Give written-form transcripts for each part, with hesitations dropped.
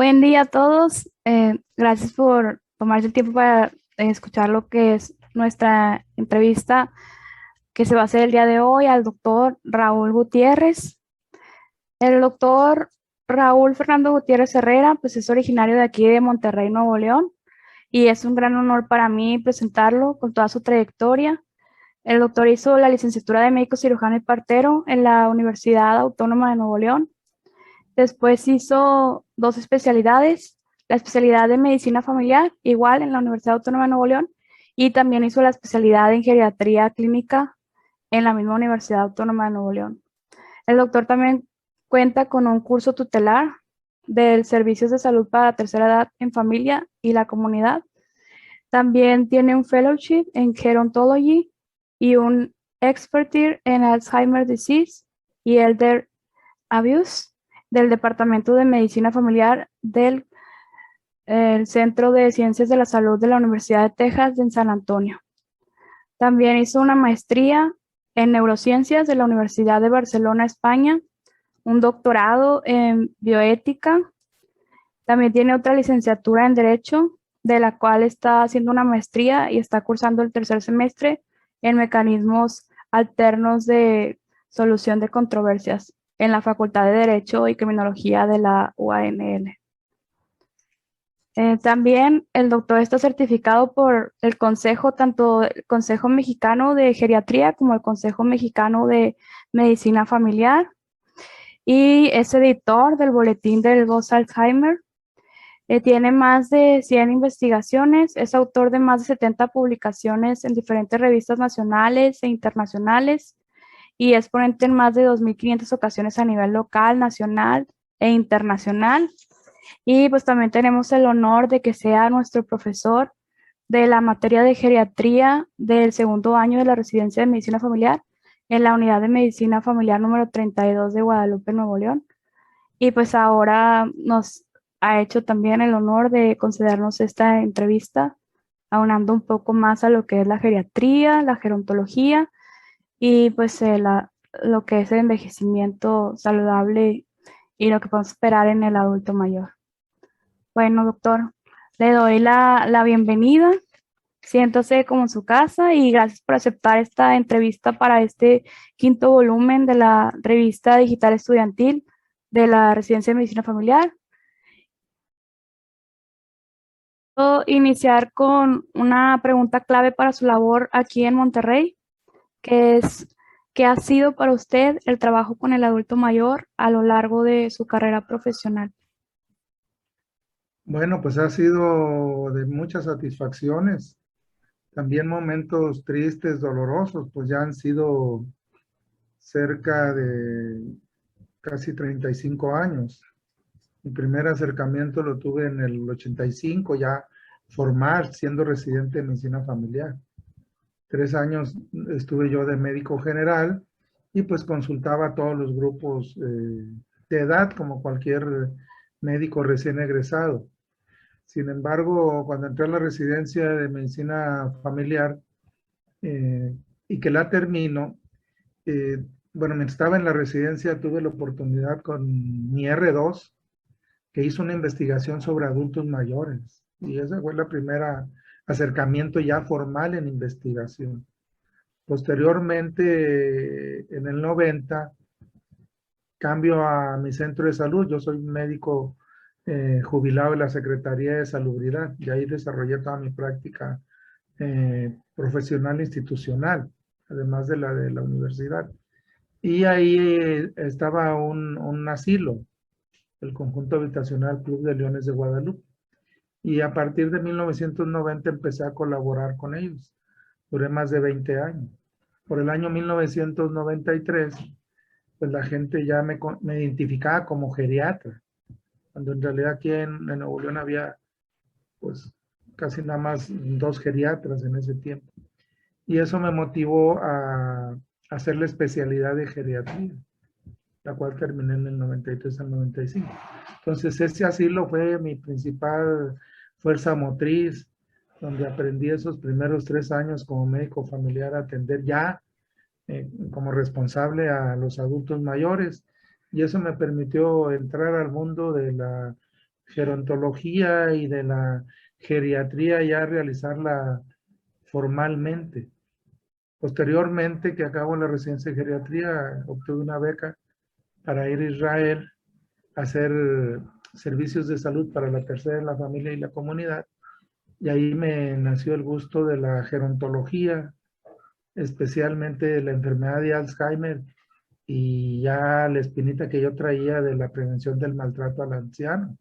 Buen día a todos. Gracias por tomarse el tiempo para escuchar lo que es nuestra entrevista que se va a hacer el día de hoy al doctor Raúl Gutiérrez. El doctor Raúl Fernando Gutiérrez Herrera, pues es originario de aquí de Monterrey, Nuevo León, y es un gran honor para mí presentarlo con toda su trayectoria. El doctor hizo la licenciatura de médico cirujano y partero en la Universidad Autónoma de Nuevo León. Después hizo dos especialidades, la especialidad de medicina familiar, igual en la Universidad Autónoma de Nuevo León, y también hizo la especialidad en geriatría clínica en la misma Universidad Autónoma de Nuevo León. El doctor también cuenta con un curso tutelar del Servicios de Salud para la Tercera Edad en Familia y la Comunidad. También tiene un fellowship en Gerontology y un expertise en Alzheimer's Disease y Elder Abuse del Departamento de Medicina Familiar del Centro de Ciencias de la Salud de la Universidad de Texas en San Antonio. También hizo una maestría en neurociencias de la Universidad de Barcelona, España, un doctorado en bioética. También tiene otra licenciatura en Derecho, de la cual está haciendo una maestría y está cursando el tercer semestre en mecanismos alternos de solución de controversias en la Facultad de Derecho y Criminología de la UANL. También el doctor está certificado por el Consejo, tanto el Consejo Mexicano de Geriatría como el Consejo Mexicano de Medicina Familiar, y es editor del Boletín del Voz Alzheimer. Tiene más de 100 investigaciones, es autor de más de 70 publicaciones en diferentes revistas nacionales e internacionales y es ponente en más de 2.500 ocasiones a nivel local, nacional e internacional. Y pues también tenemos el honor de que sea nuestro profesor de la materia de geriatría del segundo año de la residencia de medicina familiar en la unidad de medicina familiar número 32 de Guadalupe, Nuevo León. Y pues ahora nos ha hecho también el honor de concedernos esta entrevista, aunando un poco más a lo que es la geriatría, la gerontología y pues lo que es el envejecimiento saludable y lo que podemos esperar en el adulto mayor. Bueno, doctor, le doy la bienvenida. Siéntase como en su casa y gracias por aceptar esta entrevista para este quinto volumen de la revista digital estudiantil de la Residencia de Medicina Familiar. Puedo iniciar con una pregunta clave para su labor aquí en Monterrey, que es, ¿qué ha sido para usted el trabajo con el adulto mayor a lo largo de su carrera profesional? Bueno, pues ha sido de muchas satisfacciones, también momentos tristes, dolorosos, pues ya han sido cerca de casi 35 años. Mi primer acercamiento lo tuve en el 85, ya formal, siendo residente de medicina familiar. 3 años estuve yo de médico general y pues consultaba a todos los grupos de edad como cualquier médico recién egresado. Sin embargo, cuando entré a la residencia de medicina familiar eh, y que la termino, bueno, mientras estaba en la residencia tuve la oportunidad con mi R2, que hizo una investigación sobre adultos mayores. Y esa fue la primera acercamiento ya formal en investigación. Posteriormente, en el 90, cambio a mi centro de salud. Yo soy médico jubilado de la Secretaría de Salubridad y ahí desarrollé toda mi práctica profesional institucional, además de la universidad. Y ahí estaba un asilo, el conjunto habitacional Club de Leones de Guadalupe. Y a partir de 1990 empecé a colaborar con ellos. Duré más de 20 años. Por el año 1993, pues la gente ya me identificaba como geriatra, cuando en realidad aquí en Nuevo León había pues casi nada más dos geriatras en ese tiempo. Y eso me motivó a hacer la especialidad de geriatría, la cual terminé en el 93 al 95. Entonces ese asilo fue mi principal fuerza motriz, donde aprendí esos primeros 3 años como médico familiar a atender ya como responsable a los adultos mayores. Y eso me permitió entrar al mundo de la gerontología y de la geriatría ya realizarla formalmente. Posteriormente que acabo la residencia de geriatría, obtuve una beca para ir a Israel a hacer servicios de salud para la tercera en la familia y la comunidad. Y ahí me nació el gusto de la gerontología, especialmente de la enfermedad de Alzheimer y ya la espinita que yo traía de la prevención del maltrato al anciano.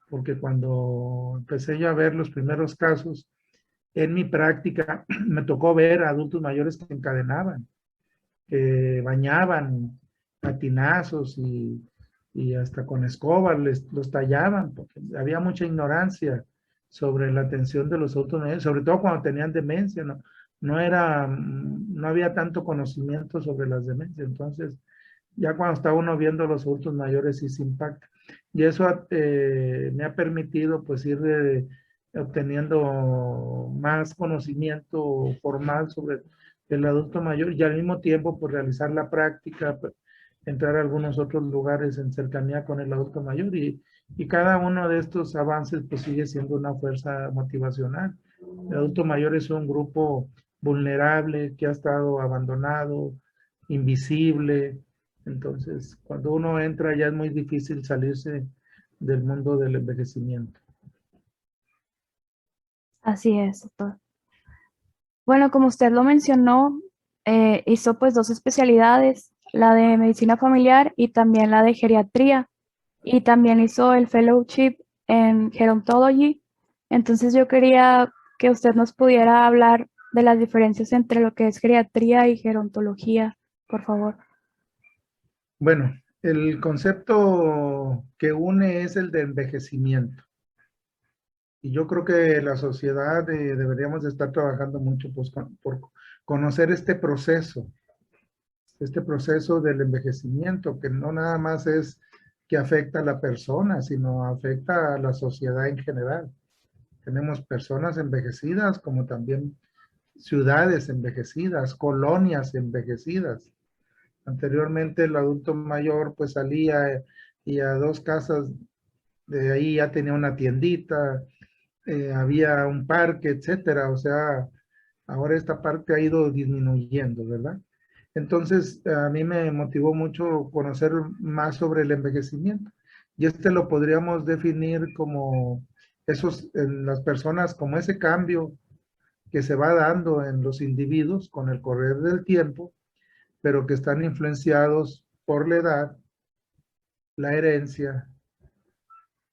Porque cuando empecé yo a ver los primeros casos, en mi práctica me tocó ver a adultos mayores que encadenaban, que bañaban a tinazos y hasta con escobas los tallaban, porque había mucha ignorancia sobre la atención de los adultos mayores, sobre todo cuando tenían demencia, ¿no? No había tanto conocimiento sobre las demencias, entonces ya cuando está uno viendo a los adultos mayores sí se impacta. Y eso me ha permitido pues ir obteniendo más conocimiento formal sobre el adulto mayor y al mismo tiempo pues realizar la práctica, pues, entrar a algunos otros lugares en cercanía con el adulto mayor y cada uno de estos avances pues sigue siendo una fuerza motivacional. El adulto mayor es un grupo vulnerable que ha estado abandonado, invisible. Entonces, cuando uno entra ya es muy difícil salirse del mundo del envejecimiento. Así es, doctor. Bueno, como usted lo mencionó, hizo pues dos especialidades, la de medicina familiar y también la de geriatría, y también hizo el fellowship en gerontology. Entonces yo quería que usted nos pudiera hablar de las diferencias entre lo que es geriatría y gerontología, por favor. Bueno, el concepto que une es el de envejecimiento. Y yo creo que la sociedad deberíamos de estar trabajando mucho pues, por conocer este proceso del envejecimiento, que no nada más es que afecta a la persona, sino afecta a la sociedad en general. Tenemos personas envejecidas, como también ciudades envejecidas, colonias envejecidas. Anteriormente el adulto mayor pues salía y a dos casas de ahí ya tenía una tiendita, había un parque, etcétera. O sea, ahora esta parte ha ido disminuyendo, ¿verdad? Entonces, a mí me motivó mucho conocer más sobre el envejecimiento. Y este lo podríamos definir como en las personas, como ese cambio que se va dando en los individuos con el correr del tiempo, pero que están influenciados por la edad, la herencia,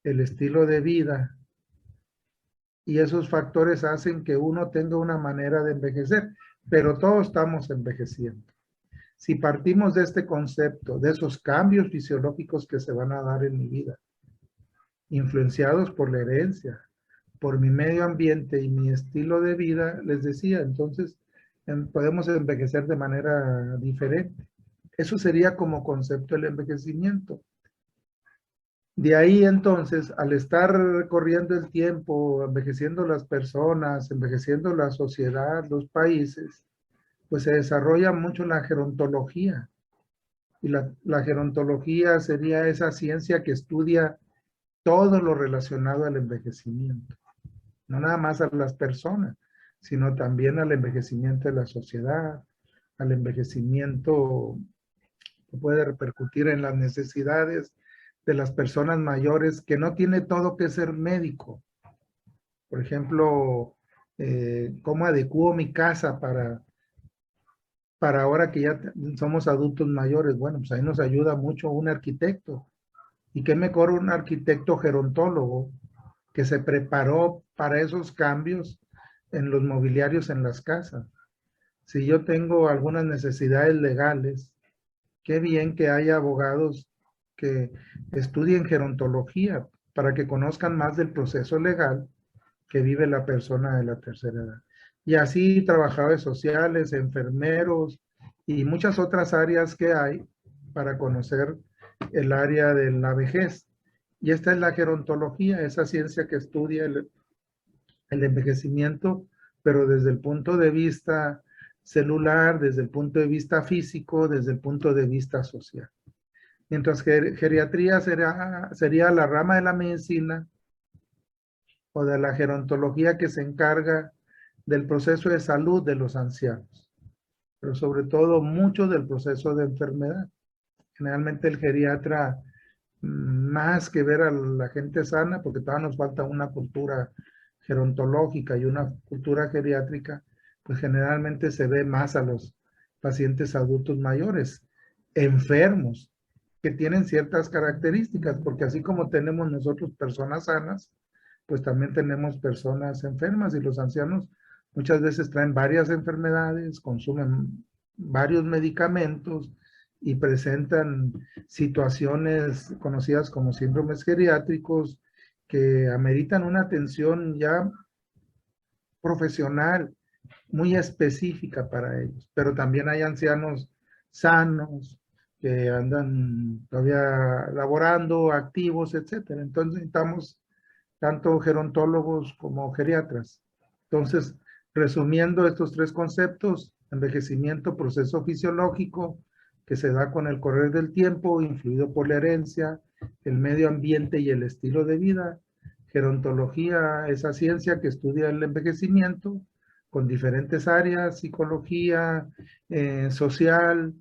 el estilo de vida, y esos factores hacen que uno tenga una manera de envejecer, pero todos estamos envejeciendo. Si partimos de este concepto, de esos cambios fisiológicos que se van a dar en mi vida, influenciados por la herencia, por mi medio ambiente y mi estilo de vida, les decía, entonces podemos envejecer de manera diferente. Eso sería como concepto el envejecimiento. De ahí entonces, al estar corriendo el tiempo, envejeciendo las personas, envejeciendo la sociedad, los países, pues se desarrolla mucho la gerontología. Y la gerontología sería esa ciencia que estudia todo lo relacionado al envejecimiento. No nada más a las personas, sino también al envejecimiento de la sociedad, al envejecimiento que puede repercutir en las necesidades de las personas mayores, que no tiene todo que ser médico. Por ejemplo, ¿cómo adecuo mi casa para ahora que ya somos adultos mayores? Bueno, pues ahí nos ayuda mucho un arquitecto. ¿Y qué mejor un arquitecto gerontólogo que se preparó para esos cambios en los mobiliarios en las casas? Si yo tengo algunas necesidades legales, qué bien que haya abogados que estudien gerontología para que conozcan más del proceso legal que vive la persona de la tercera edad. Y así trabajadores sociales, enfermeros y muchas otras áreas que hay para conocer el área de la vejez. Y esta es la gerontología, esa ciencia que estudia el envejecimiento, pero desde el punto de vista celular, desde el punto de vista físico, desde el punto de vista social. mientras que geriatría sería la rama de la medicina o de la gerontología que se encarga del proceso de salud de los ancianos, pero sobre todo mucho del proceso de enfermedad. Generalmente el geriatra, más que ver a la gente sana, porque todavía nos falta una cultura gerontológica y una cultura geriátrica, pues generalmente se ve más a los pacientes adultos mayores, enfermos, que tienen ciertas características, porque así como tenemos nosotros personas sanas, pues también tenemos personas enfermas y los ancianos muchas veces traen varias enfermedades, consumen varios medicamentos y presentan situaciones conocidas como síndromes geriátricos que ameritan una atención ya profesional muy específica para ellos. Pero también hay ancianos sanos que andan todavía laborando, activos, etcétera. Entonces necesitamos tanto gerontólogos como geriatras. Entonces, resumiendo estos tres conceptos: envejecimiento, proceso fisiológico que se da con el correr del tiempo, influido por la herencia, el medio ambiente y el estilo de vida. Gerontología, esa ciencia que estudia el envejecimiento con diferentes áreas: psicología, social,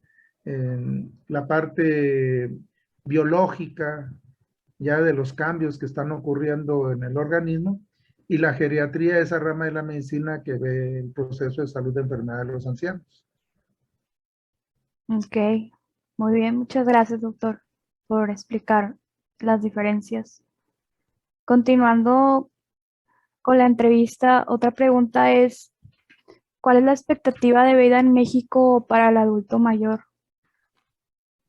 la parte biológica, ya de los cambios que están ocurriendo en el organismo, y la geriatría, esa rama de la medicina que ve el proceso de salud de enfermedad de los ancianos. Ok, muy bien, muchas gracias, doctor, por explicar las diferencias. Continuando con la entrevista, otra pregunta es, ¿cuál es la expectativa de vida en México para el adulto mayor?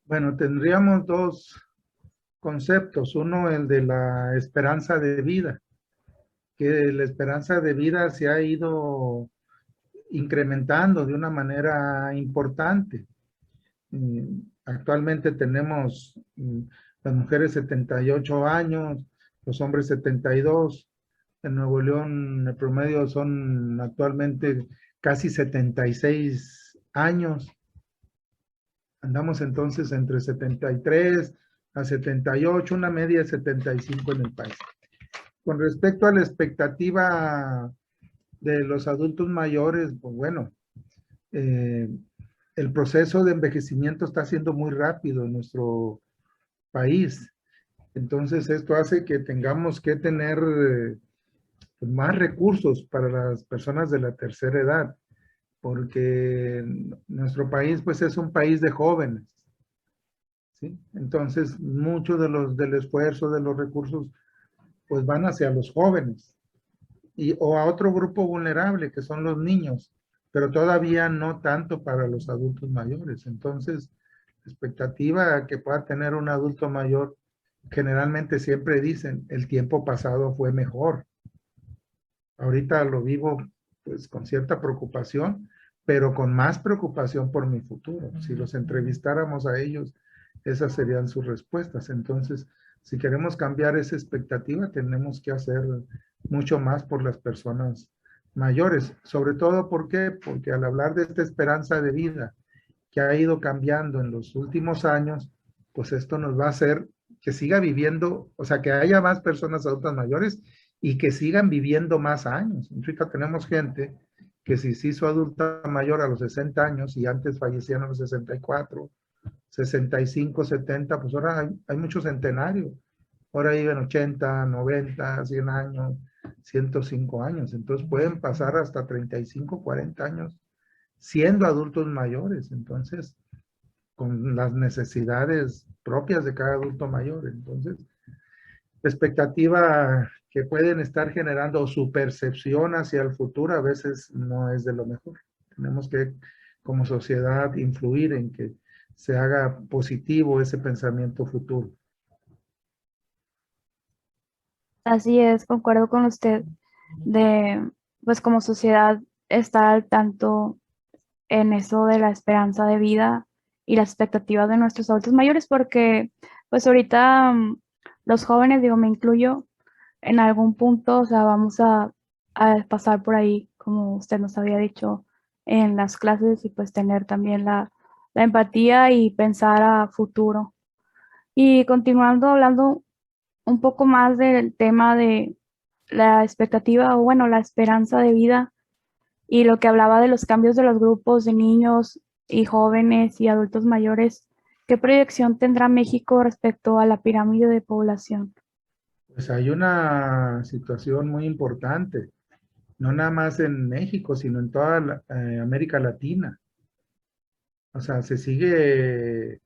Bueno, tendríamos dos conceptos. Uno, el de la esperanza de vida, que la esperanza de vida se ha ido incrementando de una manera importante. Actualmente tenemos las mujeres 78 años, los hombres 72. En Nuevo León el promedio son actualmente casi 76 años. Andamos entonces entre 73 a 78, una media de 75 en el país. Con respecto a la expectativa de los adultos mayores, pues bueno, eh, el proceso de envejecimiento está siendo muy rápido en nuestro país. Entonces esto hace que tengamos que tener más recursos para las personas de la tercera edad, porque nuestro país pues es un país de jóvenes, ¿sí? Entonces mucho del esfuerzo, de los recursos, pues van hacia los jóvenes o a otro grupo vulnerable que son los niños, pero todavía no tanto para los adultos mayores. Entonces, la expectativa que pueda tener un adulto mayor, generalmente siempre dicen, el tiempo pasado fue mejor. Ahorita lo vivo pues con cierta preocupación, pero con más preocupación por mi futuro. Si los entrevistáramos a ellos, esas serían sus respuestas. Entonces, si queremos cambiar esa expectativa, tenemos que hacer mucho más por las personas mayores. Sobre todo, ¿por qué? Porque al hablar de esta esperanza de vida que ha ido cambiando en los últimos años, pues esto nos va a hacer que siga viviendo, o sea, que haya más personas adultas mayores y que sigan viviendo más años. Ahorita tenemos gente que si se hizo adulta mayor a los 60 años y antes fallecían a los 64, 65, 70, pues ahora hay muchos centenarios. Ahora viven 80, 90, 100 años, 105 años. Entonces pueden pasar hasta 35, 40 años siendo adultos mayores. Entonces, con las necesidades propias de cada adulto mayor. Entonces, la expectativa que pueden estar generando o su percepción hacia el futuro a veces no es de lo mejor. Tenemos que, como sociedad, influir en que se haga positivo ese pensamiento futuro. Así es, concuerdo con usted de, pues como sociedad, estar al tanto en eso de la esperanza de vida y las expectativas de nuestros adultos mayores, porque pues ahorita los jóvenes, digo, me incluyo, en algún punto, o sea, vamos a pasar por ahí, como usted nos había dicho en las clases, y pues tener también la empatía y pensar a futuro. Y continuando hablando un poco más del tema de la expectativa o bueno, la esperanza de vida y lo que hablaba de los cambios de los grupos de niños y jóvenes y adultos mayores, ¿qué proyección tendrá México respecto a la pirámide de población? Pues hay una situación muy importante, no nada más en México, sino en toda América Latina. O sea, se sigue,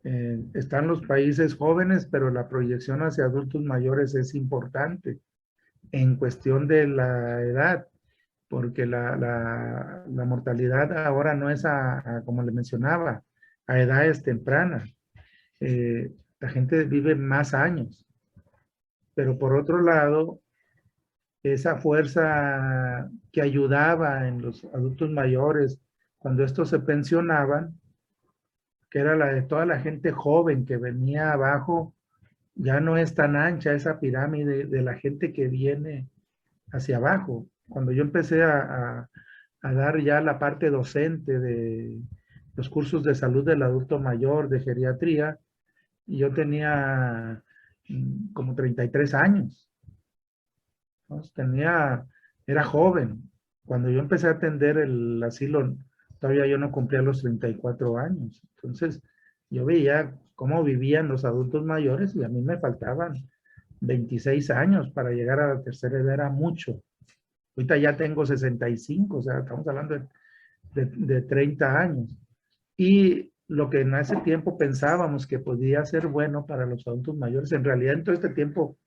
están los países jóvenes, pero la proyección hacia adultos mayores es importante en cuestión de la edad, porque la mortalidad ahora no es como le mencionaba, a edades tempranas. La gente vive más años, pero por otro lado, esa fuerza que ayudaba en los adultos mayores cuando estos se pensionaban, que era la de toda la gente joven que venía abajo, ya no es tan ancha esa pirámide de la gente que viene hacia abajo. Cuando yo empecé a dar ya la parte docente de los cursos de salud del adulto mayor, de geriatría, yo tenía como 33 años. Entonces, era joven. Cuando yo empecé a atender el asilo, todavía yo no cumplía los 34 años. Entonces, yo veía cómo vivían los adultos mayores y a mí me faltaban 26 años para llegar a la tercera edad, era mucho. Ahorita ya tengo 65, o sea, estamos hablando de 30 años. Y lo que en ese tiempo pensábamos que podía ser bueno para los adultos mayores, en realidad en todo este tiempo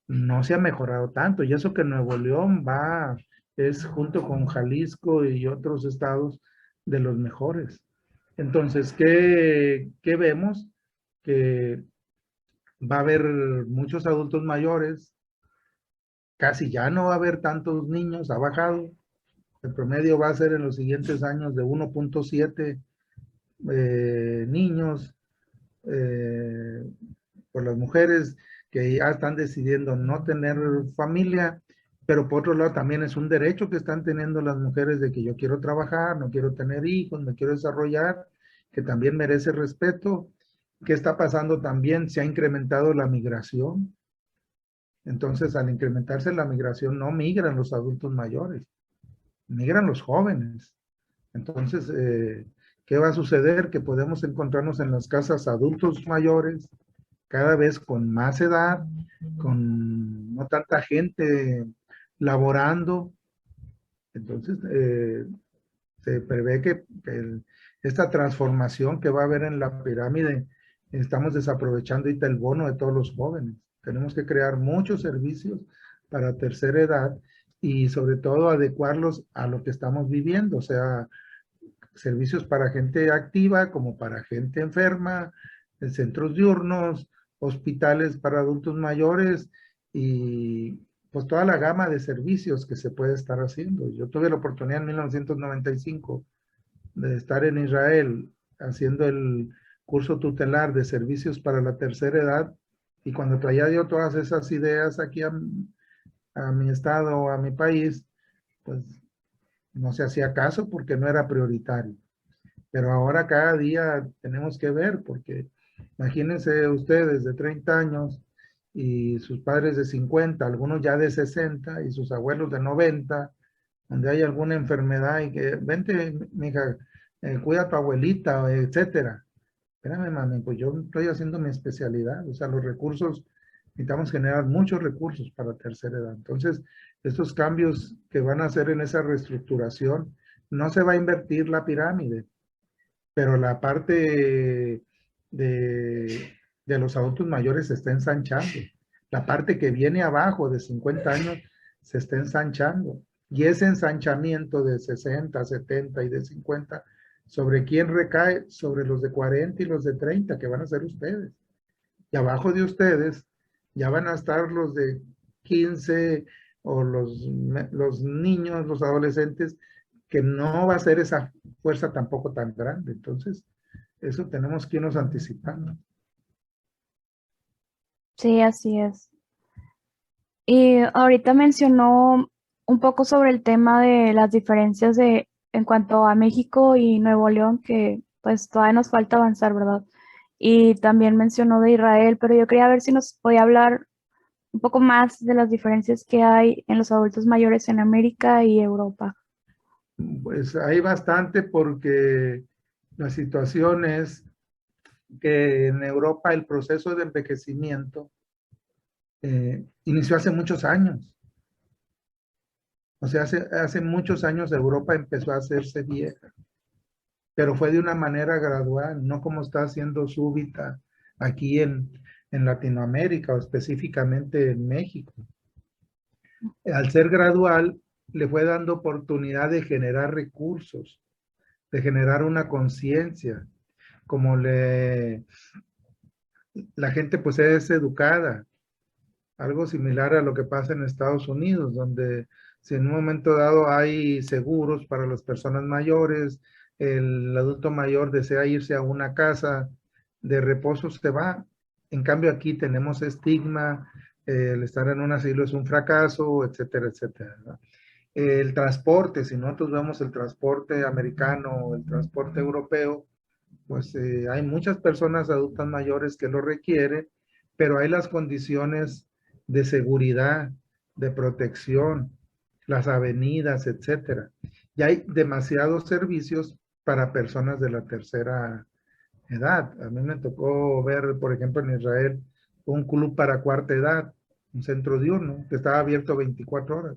no se ha mejorado tanto. Y eso que Nuevo León es junto con Jalisco y otros estados de los mejores. Entonces, ¿qué vemos? Que va a haber muchos adultos mayores, casi ya no va a haber tantos niños, ha bajado. El promedio va a ser en los siguientes años de 1.7 niños eh, por las mujeres que ya están decidiendo no tener familia, pero por otro lado también es un derecho que están teniendo las mujeres de que yo quiero trabajar, no quiero tener hijos, me quiero desarrollar, que también merece respeto. ¿Qué está pasando también? Se ha incrementado la migración. Entonces, al incrementarse la migración, no migran los adultos mayores, migran los jóvenes. Entonces, ¿qué va a suceder? Que podemos encontrarnos en las casas adultos mayores, cada vez con más edad, con no tanta gente laborando. Entonces, se prevé que esta transformación que va a haber en la pirámide, estamos desaprovechando ahorita el bono de todos los jóvenes. Tenemos que crear muchos servicios para tercera edad y sobre todo adecuarlos a lo que estamos viviendo, o sea, servicios para gente activa como para gente enferma, centros diurnos, hospitales para adultos mayores y pues toda la gama de servicios que se puede estar haciendo. Yo tuve la oportunidad en 1995 de estar en Israel haciendo el curso tutelar de servicios para la tercera edad y cuando traía yo todas esas ideas aquí a mi estado, a mi país, pues no se hacía caso porque no era prioritario. Pero ahora cada día tenemos que ver, porque imagínense ustedes de 30 años y sus padres de 50, algunos ya de 60 y sus abuelos de 90, donde hay alguna enfermedad y que, vente, mija, cuida a tu abuelita, etcétera. Espérame, mami, pues yo estoy haciendo mi especialidad, o sea, los recursos, necesitamos generar muchos recursos para tercera edad. Entonces, estos cambios que van a hacer en esa reestructuración, no se va a invertir la pirámide, pero la parte de los adultos mayores se está ensanchando. La parte que viene abajo de 50 años se está ensanchando. Y ese ensanchamiento de 60, 70 y de 50, ¿sobre quién recae? Sobre los de 40 y los de 30, que van a ser ustedes. Y abajo de ustedes ya van a estar los de 15 o los niños, los adolescentes, que no va a ser esa fuerza tampoco tan grande. Entonces, eso tenemos que irnos anticipando. Sí, así es. Y ahorita mencionó un poco sobre el tema de las diferencias en cuanto a México y Nuevo León, que pues todavía nos falta avanzar, ¿verdad? y también mencionó de Israel, pero yo quería ver si nos podía hablar un poco más de las diferencias que hay en los adultos mayores en América y Europa. Pues hay bastante porque la situación es que en Europa el proceso de envejecimiento inició hace muchos años. O sea, hace muchos años Europa empezó a hacerse vieja, pero fue de una manera gradual, no como está haciendo súbita aquí en Latinoamérica o específicamente en México. Al ser gradual, le fue dando oportunidad de generar recursos, de generar una conciencia, como la gente pues es educada, algo similar a lo que pasa en Estados Unidos, donde si en un momento dado hay seguros para las personas mayores, el adulto mayor desea irse a una casa de reposo, se va. En cambio aquí tenemos estigma, el estar en un asilo es un fracaso, etcétera, etcétera, ¿no? El transporte, si nosotros vemos el transporte americano o el transporte europeo, pues hay muchas personas adultas mayores que lo requieren, pero hay las condiciones de seguridad, de protección, las avenidas, etcétera. Y hay demasiados servicios para personas de la tercera edad. A mí me tocó ver, por ejemplo, en Israel, un club para cuarta edad, un centro diurno que estaba abierto 24 horas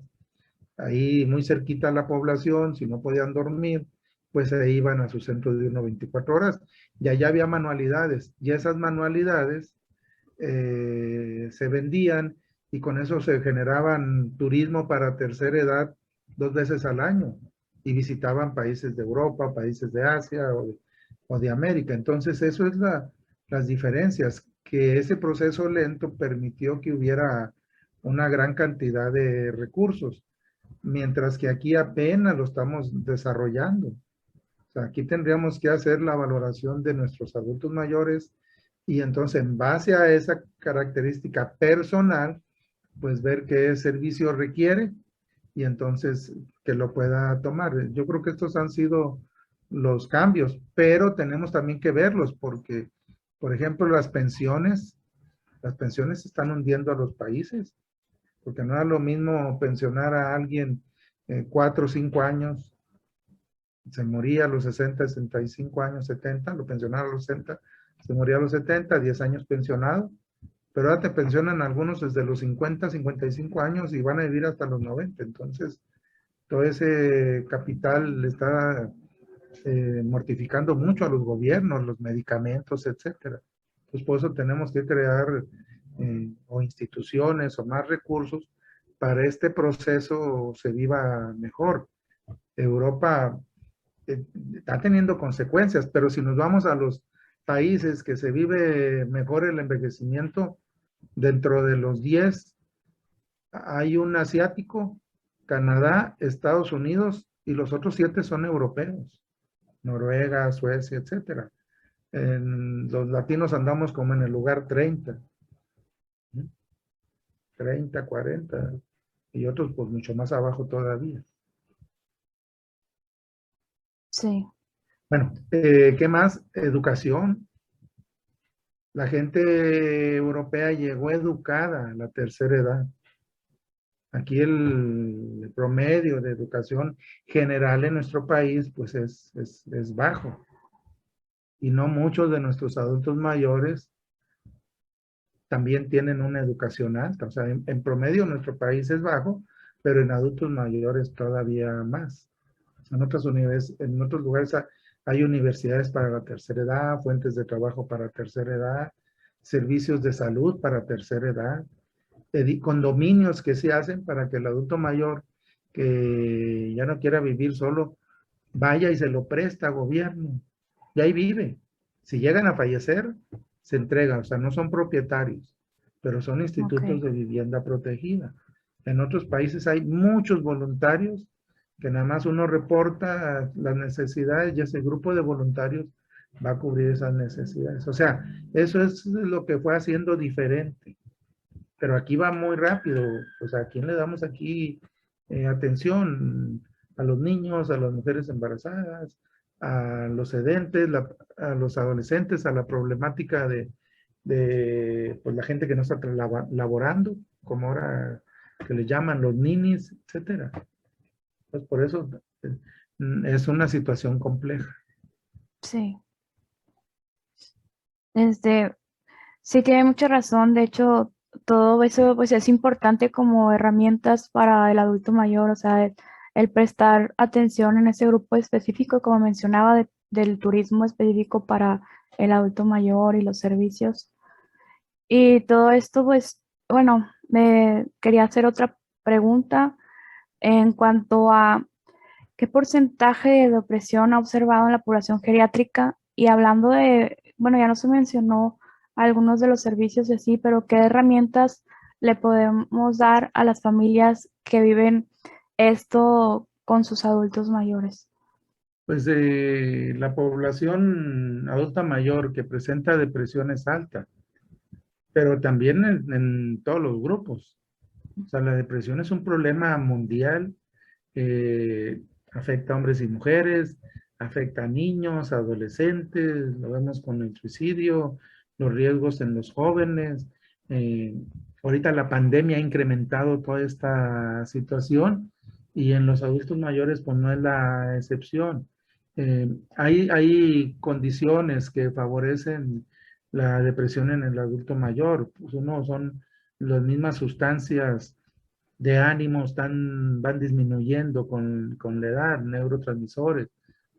ahí muy cerquita a la población, si no podían dormir, pues se iban a su centro de 24 horas y allá había manualidades y esas manualidades se vendían y con eso se generaban turismo para tercera edad 2 veces al año y visitaban países de Europa, países de Asia o de América. Entonces eso es las diferencias, que ese proceso lento permitió que hubiera una gran cantidad de recursos mientras que aquí apenas lo estamos desarrollando. O sea, aquí tendríamos que hacer la valoración de nuestros adultos mayores y entonces en base a esa característica personal, pues ver qué servicio requiere y entonces que lo pueda tomar. Yo creo que estos han sido los cambios, pero tenemos también que verlos porque, por ejemplo, las pensiones se están hundiendo a los países porque no es lo mismo pensionar a alguien 4 o 5 años, se moría a los 60, 65 años, 70, lo pensionaron a los 60, se moría a los 70, 10 años pensionado, pero ahora te pensionan algunos desde los 50, 55 años y van a vivir hasta los 90, entonces todo ese capital le está mortificando mucho a los gobiernos, los medicamentos, etcétera. Pues por eso tenemos que crear o instituciones o más recursos para este proceso se viva mejor. Europa está teniendo consecuencias, pero si nos vamos a los países que se vive mejor el envejecimiento, dentro de los 10 hay un asiático, Canadá, Estados Unidos y los otros 7 son europeos. Noruega, Suecia, etcétera. Los latinos andamos como en el lugar 30, 30, 40 y otros pues mucho más abajo todavía. Sí, Bueno, ¿qué más? Educación. La gente europea llegó educada a la tercera edad. Aquí el promedio de educación general en nuestro país pues es bajo y no muchos de nuestros adultos mayores también tienen una educación alta. O sea, en promedio nuestro país es bajo, pero en adultos mayores todavía más. En otros lugares hay universidades para la tercera edad, fuentes de trabajo para tercera edad, servicios de salud para tercera edad, condominios que se hacen para que el adulto mayor que ya no quiera vivir solo, vaya y se lo presta a gobierno. Y ahí vive. Si llegan a fallecer, se entregan, o sea, no son propietarios, pero son ok, institutos de vivienda protegida. En otros países hay muchos voluntarios que nada más uno reporta las necesidades y ese grupo de voluntarios va a cubrir esas necesidades. O sea, eso es lo que fue haciendo diferente. Pero aquí va muy rápido. O sea, ¿a quién le damos aquí atención? A los niños, a las mujeres embarazadas, a los sedentes, a los adolescentes, a la problemática de pues, la gente que no está laborando, como ahora que le llaman los ninis, etcétera. Pues por eso es una situación compleja. Sí. Este, sí, tiene mucha razón. De hecho, todo eso pues es importante como herramientas para el adulto mayor, o sea, el prestar atención en ese grupo específico, como mencionaba, del turismo específico para el adulto mayor y los servicios. Y todo esto, pues, bueno, me quería hacer otra pregunta en cuanto a qué porcentaje de depresión ha observado en la población geriátrica y hablando de, bueno, ya no se mencionó algunos de los servicios y así, pero qué herramientas le podemos dar a las familias que viven esto con sus adultos mayores. Pues la población adulta mayor que presenta depresión es alta, pero también en todos los grupos. O sea, la depresión es un problema mundial, afecta a hombres y mujeres, afecta a niños, adolescentes, lo vemos con el suicidio, los riesgos en los jóvenes. eh, Ahorita la pandemia ha incrementado toda esta situación y en los adultos mayores pues no es la excepción. Hay condiciones que favorecen la depresión en el adulto mayor. Pues uno son las mismas sustancias de ánimo van disminuyendo con la edad, neurotransmisores.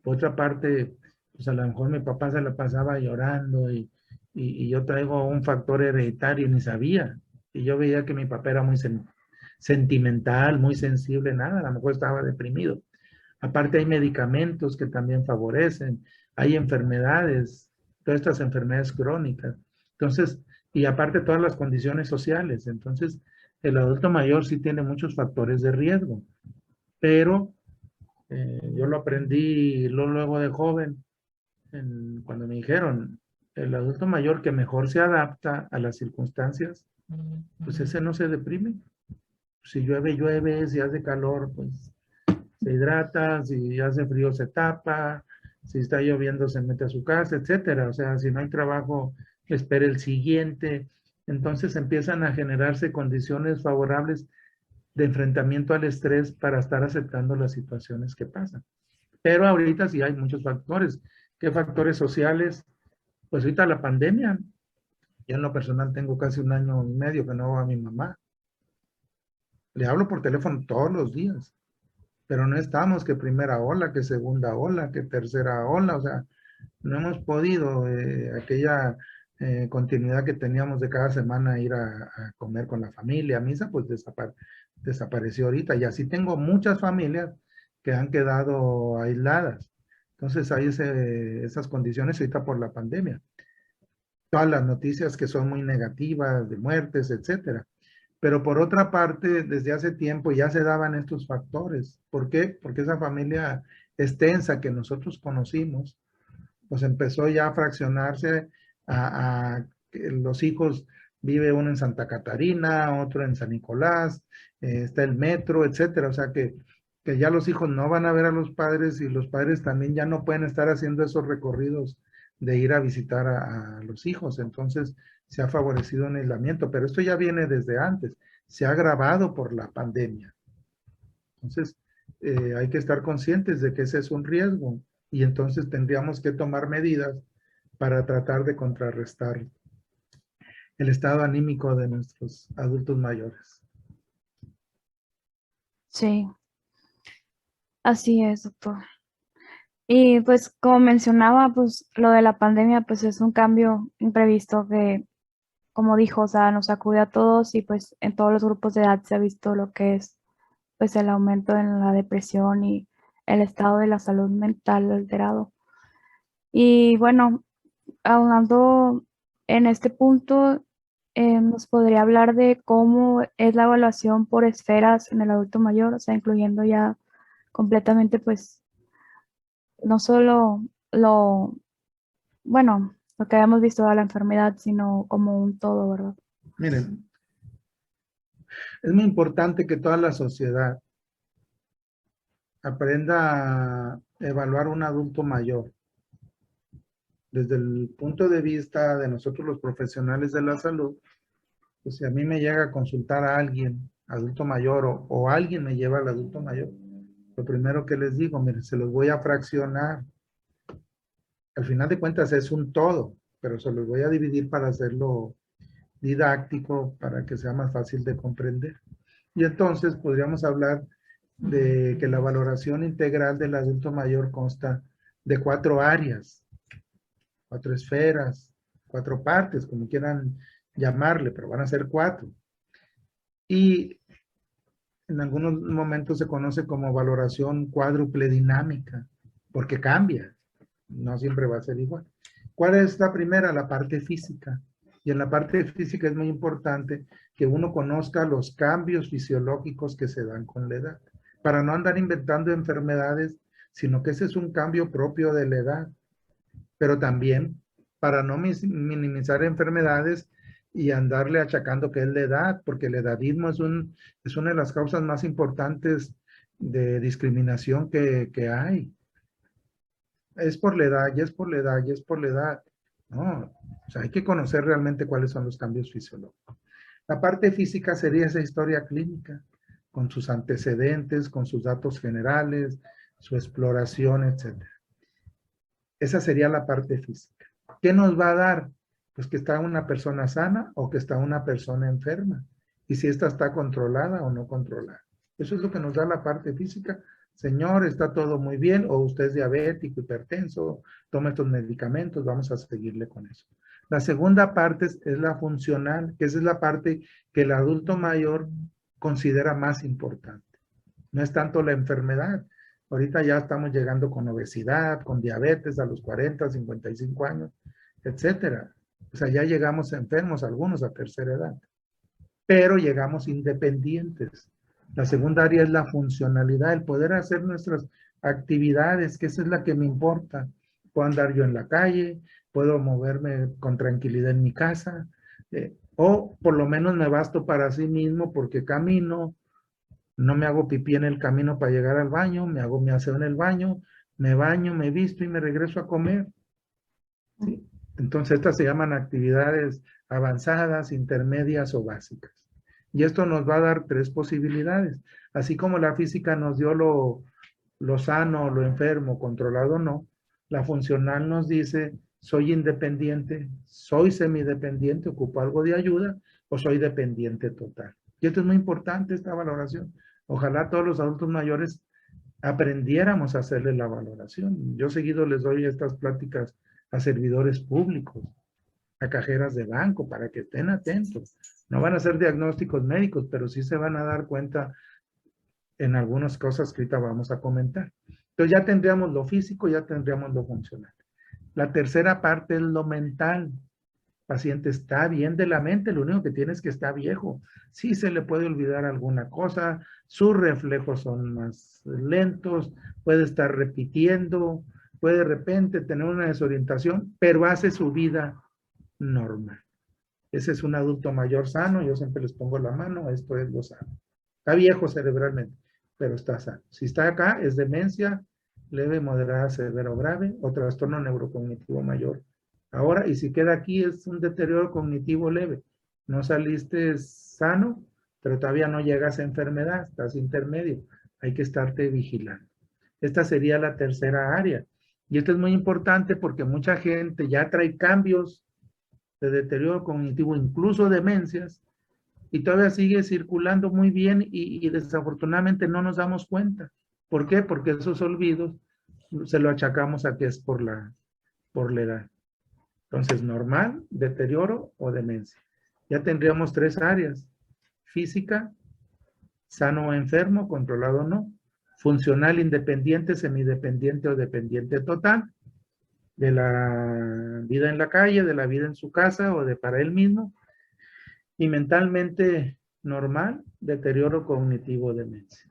Por otra parte, pues a lo mejor mi papá se la pasaba llorando y yo traigo un factor hereditario y ni sabía. Y yo veía que mi papá era muy sentimental, muy sensible, nada, a lo mejor estaba deprimido. Aparte hay medicamentos que también favorecen, hay enfermedades, todas estas enfermedades crónicas. Entonces, y aparte todas las condiciones sociales. Entonces, el adulto mayor sí tiene muchos factores de riesgo, pero yo lo aprendí luego de joven, cuando me dijeron, el adulto mayor que mejor se adapta a las circunstancias, pues ese no se deprime. Si llueve, llueve, si hace calor, pues se hidrata, si hace frío se tapa, si está lloviendo se mete a su casa, etcétera. O sea, si no hay trabajo, espera el siguiente. Entonces empiezan a generarse condiciones favorables de enfrentamiento al estrés para estar aceptando las situaciones que pasan. Pero ahorita sí hay muchos factores. ¿Qué factores sociales? Pues ahorita la pandemia. Yo en lo personal tengo casi un año y medio que no veo a mi mamá. Le hablo por teléfono todos los días, pero no estamos que primera ola, que segunda ola, que tercera ola, o sea, no hemos podido aquella continuidad que teníamos de cada semana ir a comer con la familia, a misa, pues desapareció ahorita. Y así tengo muchas familias que han quedado aisladas. Entonces hay esas condiciones ahorita por la pandemia. Todas las noticias que son muy negativas, de muertes, etcétera. Pero por otra parte, desde hace tiempo ya se daban estos factores. ¿Por qué? Porque esa familia extensa que nosotros conocimos, pues empezó ya a fraccionarse a que los hijos, vive uno en Santa Catarina, otro en San Nicolás, está el metro, etcétera. O sea que ya los hijos no van a ver a los padres y los padres también ya no pueden estar haciendo esos recorridos de ir a visitar a los hijos. Entonces se ha favorecido un aislamiento, pero esto ya viene desde antes, se ha agravado por la pandemia. Entonces, hay que estar conscientes de que ese es un riesgo y entonces tendríamos que tomar medidas para tratar de contrarrestar el estado anímico de nuestros adultos mayores. Sí, así es, doctor. Y pues como mencionaba, pues lo de la pandemia pues es un cambio imprevisto que, como dijo, o sea, nos sacude a todos y pues en todos los grupos de edad se ha visto lo que es pues el aumento en la depresión y el estado de la salud mental alterado. Y bueno, hablando en este punto, nos podría hablar de cómo es la evaluación por esferas en el adulto mayor, o sea, incluyendo ya completamente pues no solo lo bueno, lo que habíamos visto de la enfermedad, sino como un todo, ¿verdad? Miren, es muy importante que toda la sociedad aprenda evaluar un adulto mayor? Desde el punto de vista de nosotros los profesionales de la salud, pues si a mí me llega a consultar a alguien, adulto mayor, o alguien me lleva al adulto mayor, lo primero que les digo, miren, se los voy a fraccionar. Al final de cuentas es un todo, pero se los voy a dividir para hacerlo didáctico, para que sea más fácil de comprender. Y entonces podríamos hablar de que la valoración integral del adulto mayor consta de 4 áreas, 4 esferas, 4 partes, como quieran llamarle, pero van a ser 4. Y en algunos momentos se conoce como valoración cuádruple dinámica, porque cambia, no siempre va a ser igual. ¿Cuál es la primera? La parte física. Y en la parte física es muy importante que uno conozca los cambios fisiológicos que se dan con la edad, para no andar inventando enfermedades, sino que ese es un cambio propio de la edad, pero también para no minimizar enfermedades y andarle achacando que es la edad, porque el edadismo es una de las causas más importantes de discriminación que hay. Es por la edad, y es por la edad, y es por la edad. No, o sea, hay que conocer realmente cuáles son los cambios fisiológicos. La parte física sería esa historia clínica, con sus antecedentes, con sus datos generales, su exploración, etcétera. Esa sería la parte física. ¿Qué nos va a dar? Pues que está una persona sana o que está una persona enferma. Y si esta está controlada o no controlada. Eso es lo que nos da la parte física. Señor, está todo muy bien, o usted es diabético, hipertenso, toma estos medicamentos, vamos a seguirle con eso. La segunda parte es la funcional, que esa es la parte que el adulto mayor considera más importante. No es tanto la enfermedad. Ahorita ya estamos llegando con obesidad, con diabetes a los 40, 55 años, etcétera. O sea, ya llegamos enfermos, algunos a tercera edad, pero llegamos independientes. La segunda área es la funcionalidad, el poder hacer nuestras actividades, que esa es la que me importa. Puedo andar yo en la calle, puedo moverme con tranquilidad en mi casa, o por lo menos me basto para sí mismo porque camino, no me hago pipí en el camino para llegar al baño, me hago mi aseo en el baño, me baño, me visto y me regreso a comer. ¿Sí? Entonces estas se llaman actividades avanzadas, intermedias o básicas. Y esto nos va a dar 3 posibilidades. Así como la física nos dio lo sano, lo enfermo, controlado o no, la funcional nos dice, soy independiente, soy semidependiente, ocupo algo de ayuda, o soy dependiente total. Y esto es muy importante, esta valoración. Ojalá todos los adultos mayores aprendiéramos a hacerle la valoración. Yo seguido les doy estas pláticas a servidores públicos, a cajeras de banco, para que estén atentos. No van a hacer diagnósticos médicos, pero sí se van a dar cuenta en algunas cosas que ahorita vamos a comentar. Entonces ya tendríamos lo físico, ya tendríamos lo funcional. La tercera parte es lo mental. El paciente está bien de la mente, lo único que tiene es que está viejo. Sí se le puede olvidar alguna cosa, sus reflejos son más lentos, puede estar repitiendo, puede de repente tener una desorientación, pero hace su vida normal. Ese es un adulto mayor sano, yo siempre les pongo la mano, esto es lo sano. Está viejo cerebralmente, pero está sano. Si está acá, es demencia leve, moderada, severa o grave, o trastorno neurocognitivo mayor. Ahora, y si queda aquí, es un deterioro cognitivo leve. No saliste sano, pero todavía no llegas a enfermedad, estás intermedio. Hay que estarte vigilando. Esta sería la tercera área. Y esto es muy importante porque mucha gente ya trae cambios de deterioro cognitivo, incluso demencias, y todavía sigue circulando muy bien y desafortunadamente no nos damos cuenta. ¿Por qué? Porque esos olvidos se lo achacamos a que es por la edad. Entonces, normal, deterioro o demencia. Ya tendríamos 3 áreas: física, sano o enfermo, controlado o no; funcional, independiente, semidependiente o dependiente total, de la vida en la calle, de la vida en su casa o de para él mismo; y mentalmente normal, deterioro cognitivo, demencia.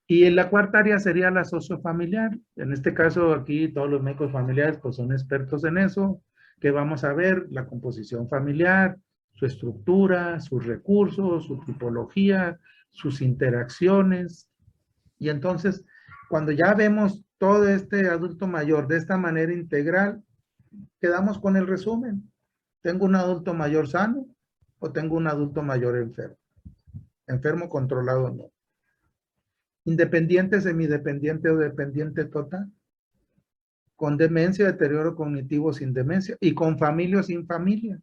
Y en la cuarta área sería la sociofamiliar. En este caso, aquí todos los médicos familiares pues son expertos en eso, que vamos a ver la composición familiar, su estructura, sus recursos, su tipología, sus interacciones. Y entonces, Cuando ya vemos todo este adulto mayor de esta manera integral, quedamos con el resumen. ¿Tengo un adulto mayor sano o tengo un adulto mayor enfermo? Enfermo controlado no. Independiente, semidependiente o dependiente total. Con demencia, deterioro cognitivo sin demencia. Y con familia o sin familia.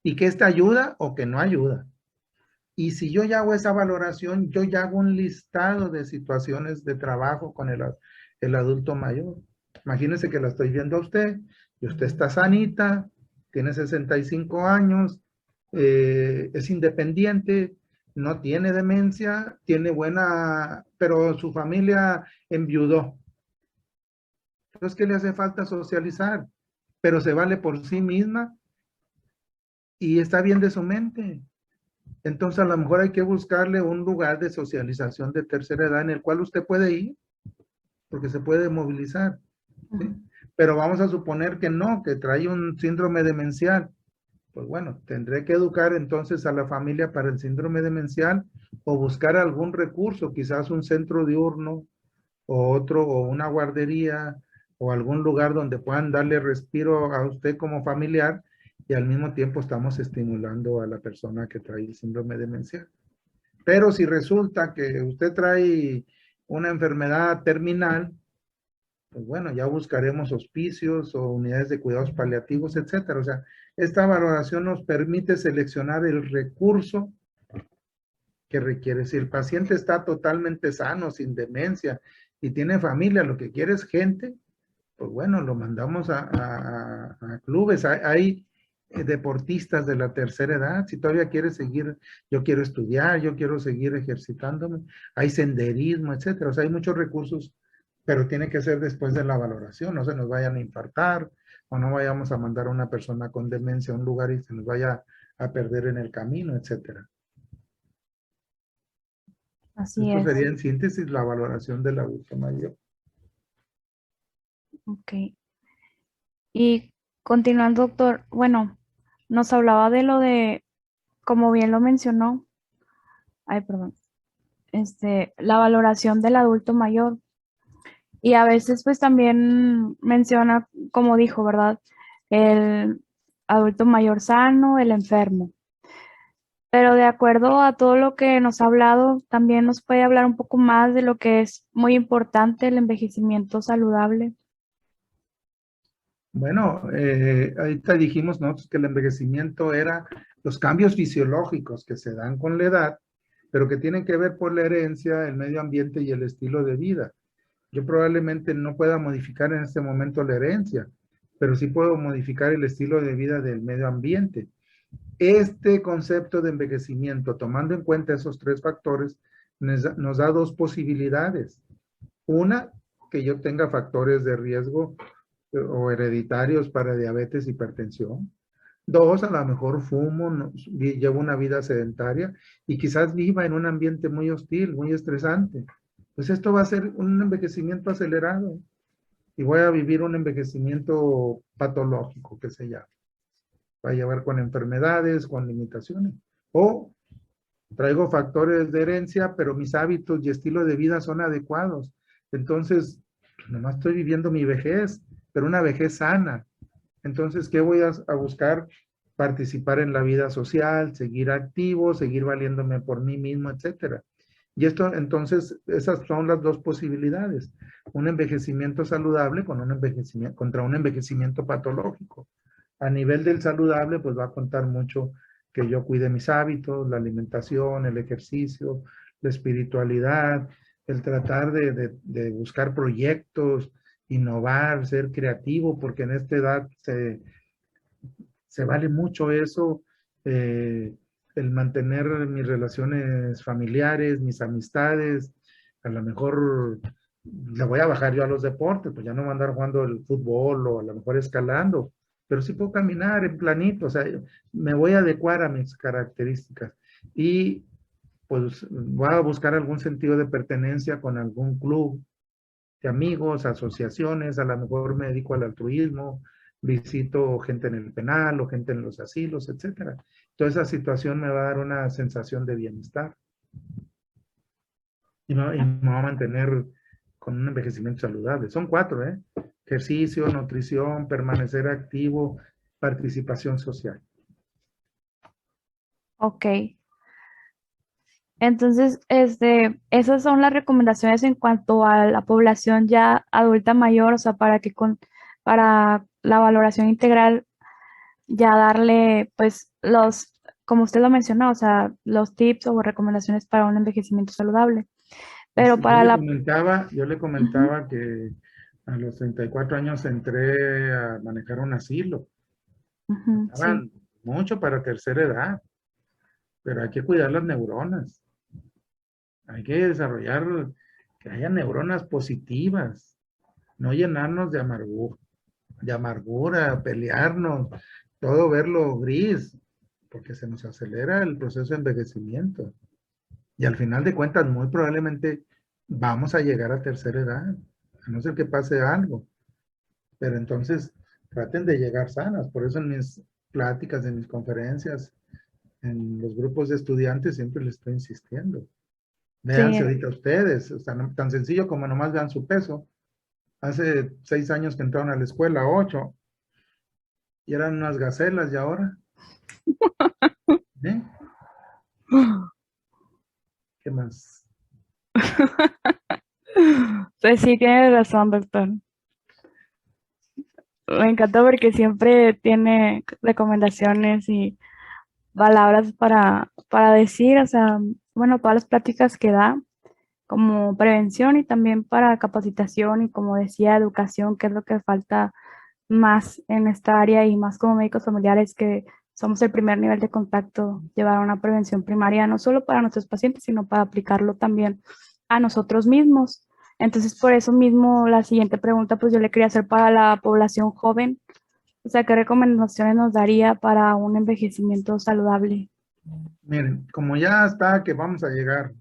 Y que esta ayuda o que no ayuda. Y si yo ya hago esa valoración, yo ya hago un listado de situaciones de trabajo con el adulto mayor. Imagínense que la estoy viendo a usted, y usted está sanita, tiene 65 años, es independiente, no tiene demencia, tiene buena, pero su familia enviudó. Entonces, ¿qué le hace falta? Socializar, pero se vale por sí misma y está bien de su mente. Entonces, a lo mejor hay que buscarle un lugar de socialización de tercera edad en el cual usted puede ir, porque se puede movilizar. ¿Sí? Pero vamos a suponer que no, que trae un síndrome demencial. Pues bueno, tendré que educar entonces a la familia para el síndrome demencial o buscar algún recurso, quizás un centro diurno o otro, o una guardería o algún lugar donde puedan darle respiro a usted como familiar y al mismo tiempo estamos estimulando a la persona que trae el síndrome demencial. Pero si resulta que usted trae una enfermedad terminal, pues bueno, ya buscaremos hospicios o unidades de cuidados paliativos, etcétera. O sea, esta valoración nos permite seleccionar el recurso que requiere. Si el paciente está totalmente sano, sin demencia y tiene familia, lo que quiere es gente, pues bueno, lo mandamos a clubes. Hay deportistas de la tercera edad, si todavía quiere seguir, yo quiero estudiar, yo quiero seguir ejercitándome, hay senderismo, etcétera. O sea, hay muchos recursos, pero tiene que ser después de la valoración, no se nos vayan a infartar o no vayamos a mandar a una persona con demencia a un lugar y se nos vaya a perder en el camino, etcétera. Así Esto es. sería en síntesis la valoración del adulto mayor. Ok. Y continuando, doctor, bueno, nos hablaba de lo de, como bien lo mencionó, ay, perdón, la valoración del adulto mayor. Y a veces pues también menciona, como dijo, ¿verdad? El adulto mayor sano, el enfermo. Pero de acuerdo a todo lo que nos ha hablado, también nos puede hablar un poco más de lo que es muy importante, el envejecimiento saludable. Bueno, ahorita dijimos nosotros que el envejecimiento era los cambios fisiológicos que se dan con la edad, pero que tienen que ver por la herencia, el medio ambiente y el estilo de vida. Yo probablemente no pueda modificar en este momento la herencia, pero sí puedo modificar el estilo de vida del medio ambiente. Este concepto de envejecimiento, tomando en cuenta esos tres factores, nos da dos posibilidades. Una, que yo tenga factores de riesgo o hereditarios para diabetes, hipertensión. Dos, a lo mejor fumo, llevo una vida sedentaria y quizás viva en un ambiente muy hostil, muy estresante. Pues esto va a ser un envejecimiento acelerado y voy a vivir un envejecimiento patológico, que se llama. Va a llevar con enfermedades, con limitaciones. O traigo factores de herencia, pero mis hábitos y estilo de vida son adecuados. Entonces, nomás estoy viviendo mi vejez, pero una vejez sana. Entonces, ¿qué voy a buscar? Participar en la vida social, seguir activo, seguir valiéndome por mí mismo, etcétera. Y esto, entonces, esas son las dos posibilidades. Un envejecimiento saludable con un envejecimiento, contra un envejecimiento patológico. A nivel del saludable, pues va a contar mucho que yo cuide mis hábitos, la alimentación, el ejercicio, la espiritualidad, el tratar de buscar proyectos, innovar, ser creativo, porque en esta edad se vale mucho eso, el mantener mis relaciones familiares, mis amistades, a lo mejor le voy a bajar yo a los deportes, pues ya no voy a andar jugando el fútbol o a lo mejor escalando, pero sí puedo caminar en planito, o sea, me voy a adecuar a mis características y pues voy a buscar algún sentido de pertenencia con algún club de amigos, asociaciones, a lo mejor me dedico al altruismo, visito gente en el penal o gente en los asilos, etcétera. Toda esa situación me va a dar una sensación de bienestar y me va a mantener con un envejecimiento saludable. Son 4, ¿eh? Ejercicio, nutrición, permanecer activo, participación social. Ok. Entonces, esas son las recomendaciones en cuanto a la población ya adulta mayor, o sea, para la valoración integral, ya darle, pues, como usted lo mencionó, o sea, los tips o recomendaciones para un envejecimiento saludable. Pero Yo para le la... comentaba, yo le Ujú, comentaba que a los 34 años entré a manejar un asilo. ujú, sí, Estaban mucho para tercera edad, pero hay que cuidar las neuronas. Hay que desarrollar que haya neuronas positivas, no llenarnos de amargura, pelearnos, todo verlo gris, porque se nos acelera el proceso de envejecimiento. Y al final de cuentas, muy probablemente vamos a llegar a tercera edad, a no ser que pase algo. Pero entonces traten de llegar sanas. Por eso en mis pláticas, en mis conferencias, en los grupos de estudiantes, siempre les estoy insistiendo. Véanse sí, ahorita ustedes, o sea, tan sencillo como nomás vean su peso. Hace 6 años que entraron a la escuela, 8, y eran unas gacelas, y ahora, ¿eh? ¿Qué más? pues sí, tiene razón, doctor. Me encanta porque siempre tiene recomendaciones y palabras para decir, o sea, bueno, todas las pláticas que da como prevención y también para capacitación y como decía, educación, que es lo que falta más en esta área y más como médicos familiares que somos el primer nivel de contacto, llevar una prevención primaria no solo para nuestros pacientes, sino para aplicarlo también a nosotros mismos. Entonces, por eso mismo, la siguiente pregunta, pues yo le quería hacer para la población joven, o sea, ¿qué recomendaciones nos daría para un envejecimiento saludable? Miren, como ya está que vamos a llegar,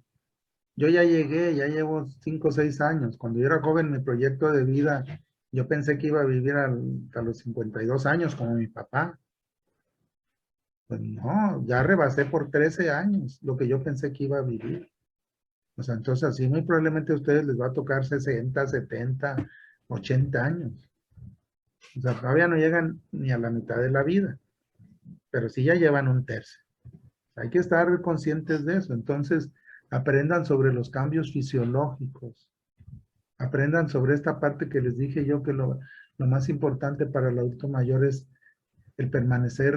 yo ya llegué, ya llevo 5 o 6 años. Cuando yo era joven, mi proyecto de vida, yo pensé que iba a vivir hasta los 52 años como mi papá. Pues no, ya rebasé por 13 años lo que yo pensé que iba a vivir. O sea, entonces así muy probablemente a ustedes les va a tocar 60, 70, 80 años. O sea, todavía no llegan ni a la mitad de la vida, pero sí ya llevan un tercio. Hay que estar conscientes de eso. Entonces, aprendan sobre los cambios fisiológicos. Aprendan sobre esta parte que les dije yo que lo más importante para el adulto mayor es el permanecer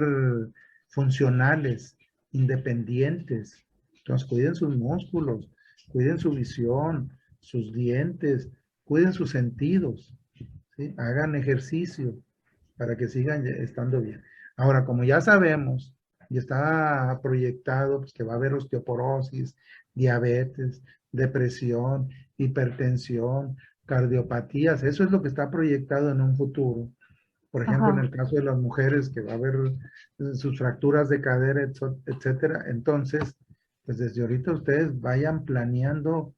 funcionales, independientes. Entonces, cuiden sus músculos, cuiden su visión, sus dientes, cuiden sus sentidos, ¿sí? Hagan ejercicio para que sigan estando bien. Ahora, como ya sabemos, y está proyectado pues, que va a haber osteoporosis, diabetes, depresión, hipertensión, cardiopatías, eso es lo que está proyectado en un futuro. Por ejemplo, en Ajá, el caso de las mujeres, que va a haber sus fracturas de cadera, etcétera. Entonces, pues desde ahorita ustedes vayan planeando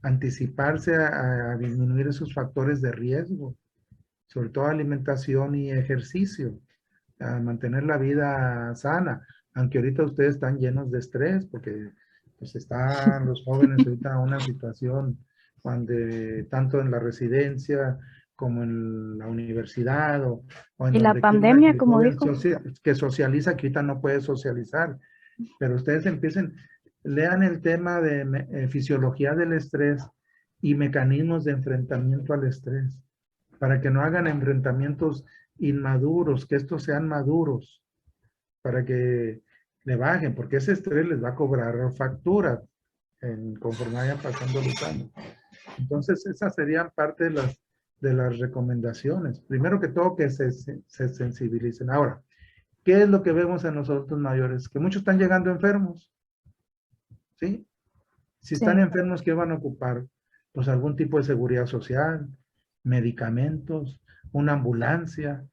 anticiparse a disminuir esos factores de riesgo, sobre todo alimentación y ejercicio, a mantener la vida sana, aunque ahorita ustedes están llenos de estrés, porque pues están los jóvenes ahorita en una situación cuando tanto en la residencia como en la universidad o en y la donde quiera que pandemia, el como joven dijo. que socializa, que ahorita no puede socializar, pero ustedes empiecen, lean el tema de fisiología del estrés y mecanismos de enfrentamiento al estrés, para que no hagan enfrentamientos inmaduros, que estos sean maduros, para que le bajen, porque ese estrés les va a cobrar factura conforme vayan pasando los años. Entonces, esas serían parte de las recomendaciones. Primero que todo, que se sensibilicen. Ahora, ¿qué es lo que vemos en los adultos mayores? Que muchos están llegando enfermos, ¿sí? Si están Sí. enfermos, ¿qué van a ocupar? Pues algún tipo de seguridad social, medicamentos, una ambulancia.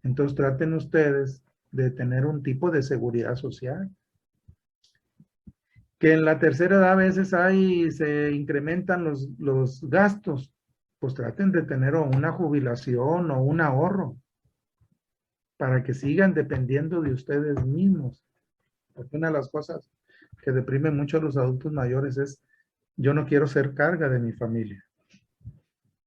Entonces traten ustedes de tener un tipo de seguridad social. Que en la tercera edad a veces hay, se incrementan los gastos, pues traten de tener o una jubilación o un ahorro para que sigan dependiendo de ustedes mismos. Porque una de las cosas que deprime mucho a los adultos mayores es, yo no quiero ser carga de mi familia.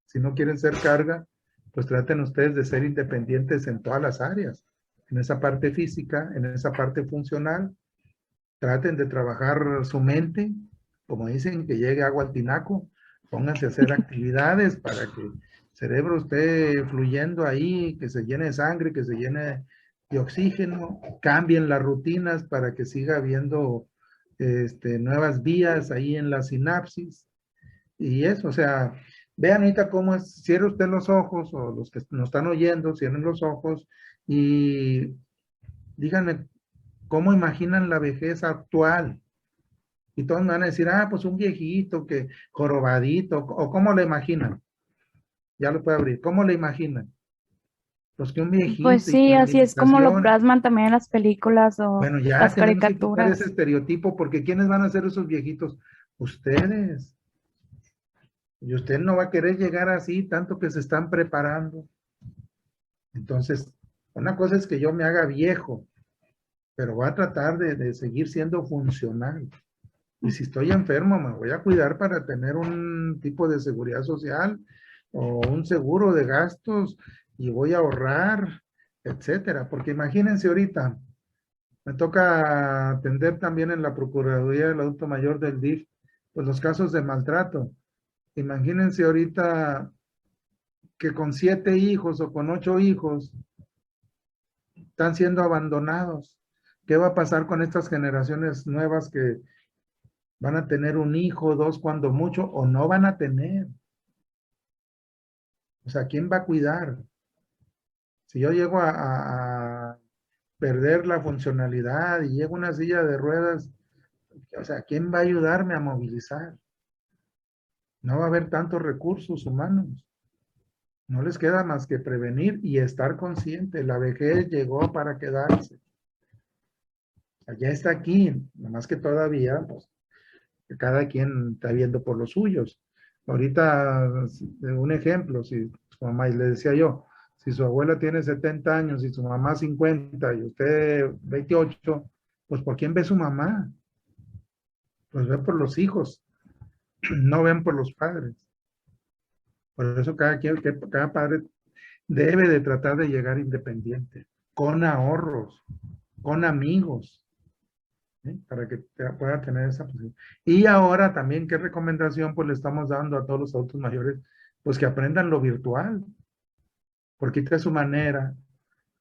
Si no quieren ser carga, pues traten ustedes de ser independientes en todas las áreas, en esa parte física, en esa parte funcional. Traten de trabajar su mente, como dicen, que llegue agua al tinaco. Pónganse a hacer actividades para que el cerebro esté fluyendo ahí, que se llene de sangre, que se llene de oxígeno. Cambien las rutinas para que siga habiendo nuevas vías ahí en la sinapsis. Y eso, o sea, vean ahorita cómo es, cierre usted los ojos, o los que nos están oyendo, cierren los ojos y díganme cómo imaginan la vejez actual. Y todos me van a decir, ah, pues un viejito que jorobadito, o cómo le imaginan. Ya lo puede abrir. ¿Cómo le imaginan? Pues que un Pues viejito y sí, con así es como lo limitaciones. plasman también en las películas o Bueno, ya las tenemos que quitar ese caricaturas. estereotipo, porque ¿quiénes van a ser esos viejitos? Ustedes. Y usted no va a querer llegar así, tanto que se están preparando. Entonces, una cosa es que yo me haga viejo, pero voy a tratar de seguir siendo funcional. Y si estoy enfermo, me voy a cuidar para tener un tipo de seguridad social o un seguro de gastos y voy a ahorrar, etcétera. Porque imagínense ahorita, me toca atender también en la Procuraduría del Adulto Mayor del DIF, pues los casos de maltrato. Imagínense ahorita que con 7 hijos o con 8 hijos están siendo abandonados. ¿Qué va a pasar con estas generaciones nuevas que van a tener un hijo, dos, cuando mucho, o no van a tener? O sea, ¿quién va a cuidar? Si yo llego a perder la funcionalidad y llego a una silla de ruedas, o sea, ¿quién va a ayudarme a movilizar? No va a haber tantos recursos humanos. No les queda más que prevenir y estar consciente. La vejez llegó para quedarse. O sea, ya está aquí, nomás que todavía, pues, cada quien está viendo por los suyos. Ahorita, un ejemplo, si su mamá, y le decía yo, si su abuela tiene 70 años y su mamá 50 y usted 28, pues ¿por quién ve su mamá? Pues ve por los hijos, no ven por los padres. Por eso cada padre debe de tratar de llegar independiente, con ahorros, con amigos, ¿sí? Para que pueda tener esa posibilidad. Y ahora también, ¿qué recomendación pues le estamos dando a todos los adultos mayores? Pues que aprendan lo virtual, porque esta es su manera.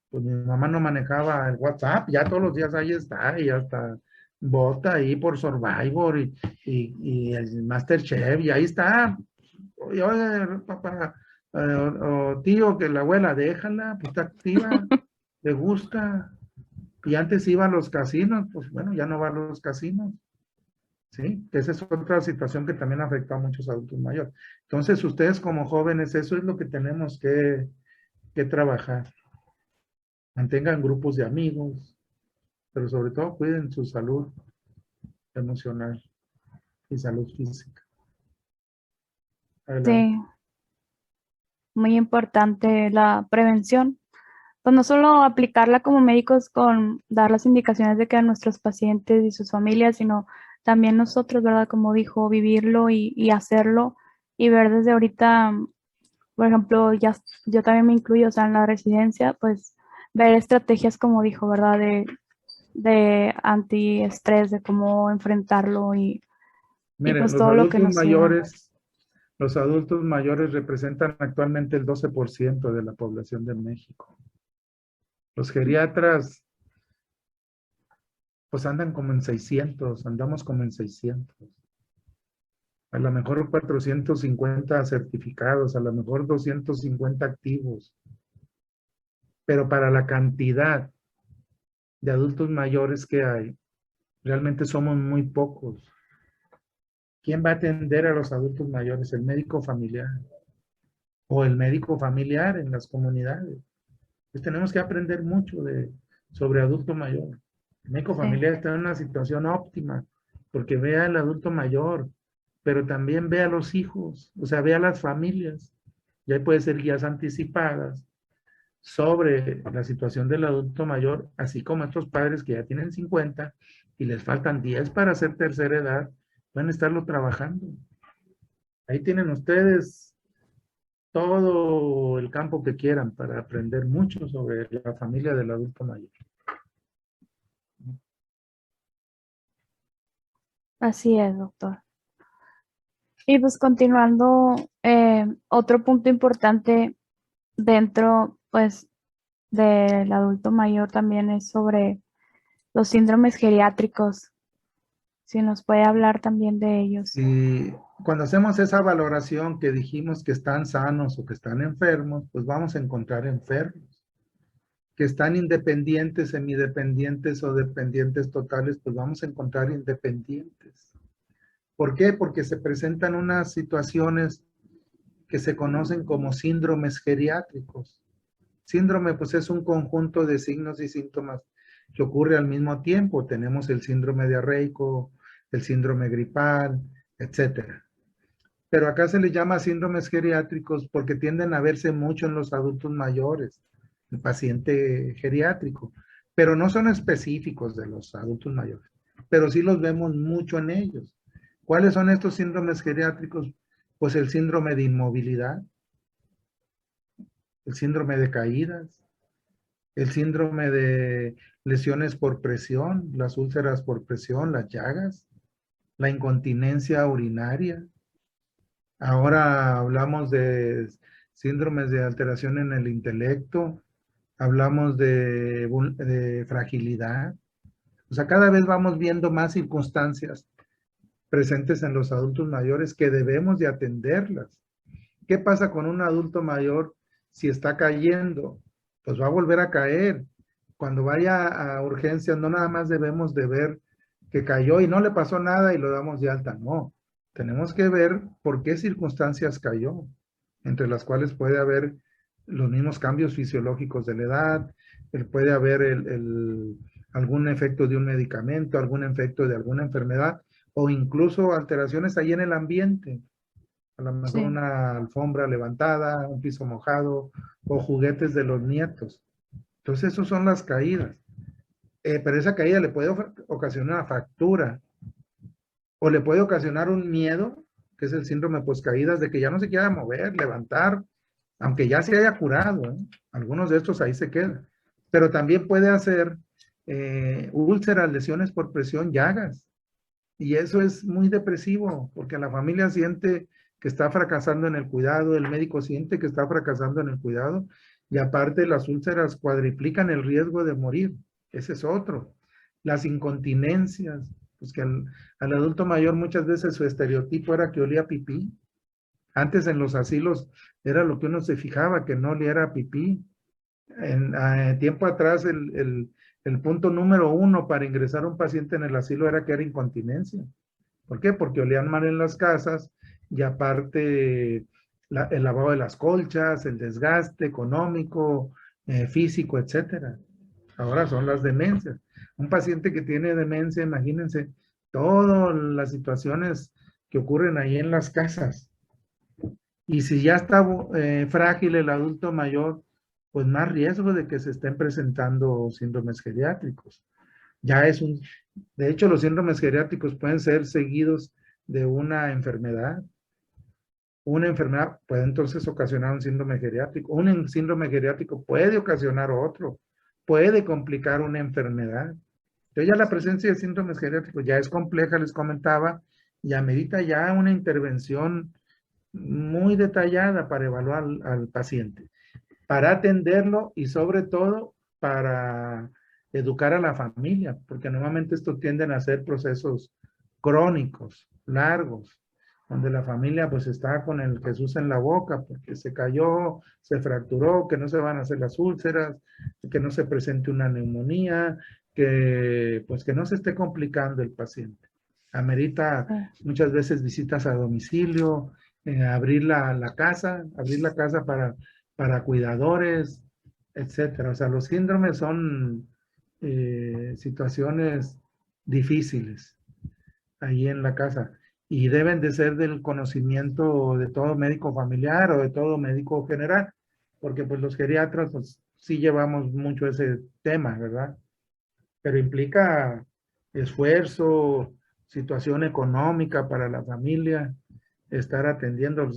Pues mi mamá no manejaba el WhatsApp, ya todos los días ahí está, y hasta vota ahí por Survivor y el MasterChef, y ahí está. Oye, oye, papá, o tío, que la abuela, déjala, pues está activa, le gusta. Y antes iba a los casinos, pues bueno, ya no va a los casinos. ¿Sí? Esa es otra situación que también afecta a muchos adultos mayores. Entonces, ustedes como jóvenes, eso es lo que tenemos que trabajar. Mantengan grupos de amigos, pero sobre todo cuiden su salud emocional y salud física. Adelante. Sí, muy importante la prevención. Pues no solo aplicarla como médicos con dar las indicaciones de que a nuestros pacientes y sus familias, sino también nosotros, ¿verdad? Como dijo, vivirlo y hacerlo y ver desde ahorita, por ejemplo, ya, yo también me incluyo, o sea, en la residencia, pues ver estrategias, como dijo, ¿verdad? De antiestrés, de cómo enfrentarlo y Miren, pues todo lo que nos lleva. los adultos mayores representan actualmente el 12% de la población de México. Los geriatras, pues andan como en 600, andamos como en 600. A lo mejor 450 certificados, a lo mejor 250 activos. Pero para la cantidad de adultos mayores que hay, realmente somos muy pocos. ¿Quién va a atender a los adultos mayores? El médico familiar o el médico familiar en las comunidades. Pues tenemos que aprender mucho sobre adulto mayor. El médico Sí, familiar está en una situación óptima porque ve al adulto mayor, pero también ve a los hijos, o sea, ve a las familias. Y ahí puede ser guías anticipadas sobre la situación del adulto mayor, así como estos padres que ya tienen 50 y les faltan 10 para hacer tercera edad, pueden estarlo trabajando. Ahí tienen ustedes todo el campo que quieran para aprender mucho sobre la familia del adulto mayor. Así es, doctor. Y pues continuando, otro punto importante dentro, pues, del adulto mayor también es sobre los síndromes geriátricos. Si nos puede hablar también de ellos. Y cuando hacemos esa valoración que dijimos que están sanos o que están enfermos, pues vamos a encontrar enfermos. Que están independientes, semidependientes o dependientes totales, pues vamos a encontrar independientes. ¿Por qué? Porque se presentan unas situaciones que se conocen como síndromes geriátricos. Síndrome, pues es un conjunto de signos y síntomas que ocurre al mismo tiempo. Tenemos el síndrome diarreico, el síndrome gripal, etcétera. Pero acá se les llama síndromes geriátricos porque tienden a verse mucho en los adultos mayores, el paciente geriátrico, pero no son específicos de los adultos mayores, pero sí los vemos mucho en ellos. ¿Cuáles son estos síndromes geriátricos? Pues el síndrome de inmovilidad, el síndrome de caídas, el síndrome de lesiones por presión, las úlceras por presión, las llagas, la incontinencia urinaria. Ahora hablamos de síndromes de alteración en el intelecto, hablamos de fragilidad. O sea, cada vez vamos viendo más circunstancias presentes en los adultos mayores que debemos de atenderlas. ¿Qué pasa con un adulto mayor si está cayendo? Pues va a volver a caer. Cuando vaya a urgencias, no nada más debemos de ver que cayó y no le pasó nada y lo damos de alta. No, tenemos que ver por qué circunstancias cayó, entre las cuales puede haber los mismos cambios fisiológicos de la edad, puede haber algún efecto de un medicamento, algún efecto de alguna enfermedad o incluso alteraciones ahí en el ambiente. A lo mejor Sí. una alfombra levantada, un piso mojado o juguetes de los nietos. Entonces, esas son las caídas. Pero esa caída le puede ocasionar una fractura o le puede ocasionar un miedo, que es el síndrome poscaídas, de que ya no se quiera mover, levantar, aunque ya se haya curado. Algunos de estos ahí se quedan. Pero también puede hacer úlceras, lesiones por presión, llagas. Y eso es muy depresivo, porque la familia siente que está fracasando en el cuidado, el médico siente que está fracasando en el cuidado, y aparte las úlceras cuadriplican el riesgo de morir. Ese es otro. Las incontinencias, pues que al adulto mayor muchas veces su estereotipo era que olía pipí. Antes en los asilos era lo que uno se fijaba, que no oliera pipí. Tiempo atrás el punto número uno para ingresar a un paciente en el asilo era que era incontinencia. ¿Por qué? Porque olían mal en las casas y aparte el lavado de las colchas, el desgaste económico, físico, etcétera. Ahora son las demencias. Un paciente que tiene demencia, imagínense todas las situaciones que ocurren ahí en las casas. Y si ya está frágil el adulto mayor, pues más riesgo de que se estén presentando síndromes geriátricos. Ya es un, de hecho, los síndromes geriátricos pueden ser seguidos de una enfermedad. Una enfermedad puede entonces ocasionar un síndrome geriátrico. Un síndrome geriátrico puede ocasionar otro, puede complicar una enfermedad. Entonces ya la presencia de síndromes geriátricos ya es compleja, les comentaba, y amerita ya una intervención muy detallada para evaluar al paciente, para atenderlo y sobre todo para educar a la familia, porque normalmente estos tienden a ser procesos crónicos, largos, donde la familia pues está con el Jesús en la boca porque se cayó, se fracturó, que no se van a hacer las úlceras, que no se presente una neumonía, que pues que no se esté complicando el paciente. Amerita muchas veces visitas a domicilio, abrir la casa, para cuidadores, etcétera. O sea, los síndromes son situaciones difíciles ahí en la casa y deben de ser del conocimiento de todo médico familiar o de todo médico general, porque pues los geriatras pues sí llevamos mucho ese tema, ¿verdad? Pero implica esfuerzo, situación económica para la familia, estar atendiendo.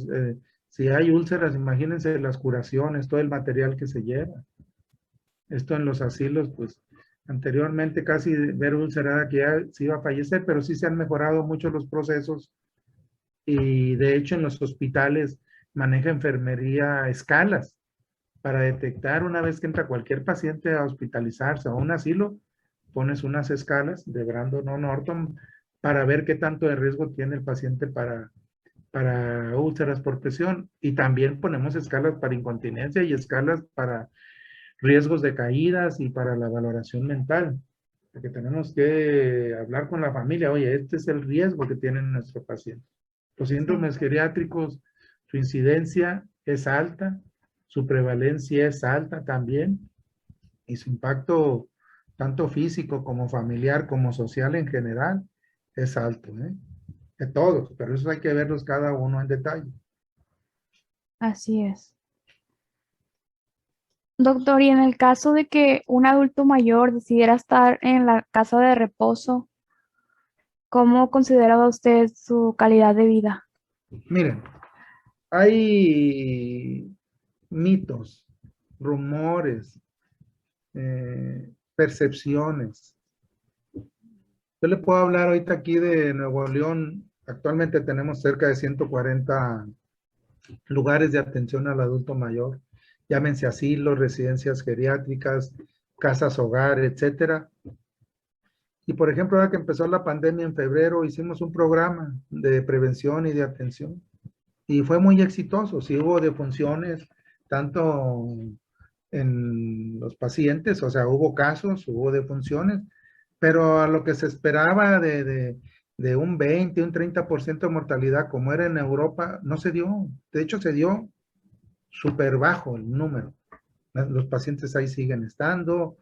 Si hay úlceras, imagínense las curaciones, todo el material que se lleva. Esto en los asilos, pues anteriormente casi ver úlcera que ya se iba a fallecer, pero sí se han mejorado mucho los procesos y de hecho en los hospitales maneja enfermería a escalas para detectar una vez que entra cualquier paciente a hospitalizarse o a un asilo, pones unas escalas de Brandon o Norton para ver qué tanto de riesgo tiene el paciente para úlceras por presión. Y también ponemos escalas para incontinencia y escalas para riesgos de caídas y para la valoración mental. Porque tenemos que hablar con la familia, oye, este es el riesgo que tiene nuestro paciente. Los Sí, síndromes geriátricos, su incidencia es alta, su prevalencia es alta también, y su impacto, tanto físico como familiar, como social en general, es alto, ¿eh? De todos, pero eso hay que verlos cada uno en detalle. así es. Doctor, y en el caso de que un adulto mayor decidiera estar en la casa de reposo, ¿cómo consideraba usted su calidad de vida? Miren, hay mitos, rumores, percepciones. Yo le puedo hablar ahorita aquí de Nuevo León. Actualmente tenemos cerca de 140 lugares de atención al adulto mayor. Llámense asilos, residencias geriátricas, casas hogar, etcétera. Y por ejemplo, ahora que empezó la pandemia en febrero, hicimos un programa de prevención y de atención. Y fue muy exitoso. Sí hubo defunciones, tanto en los pacientes, o sea, hubo casos, hubo defunciones, pero a lo que se esperaba de un 20, un 30% de mortalidad, como era en Europa, no se dio. De hecho, se dio súper bajo el número. Los pacientes ahí siguen estando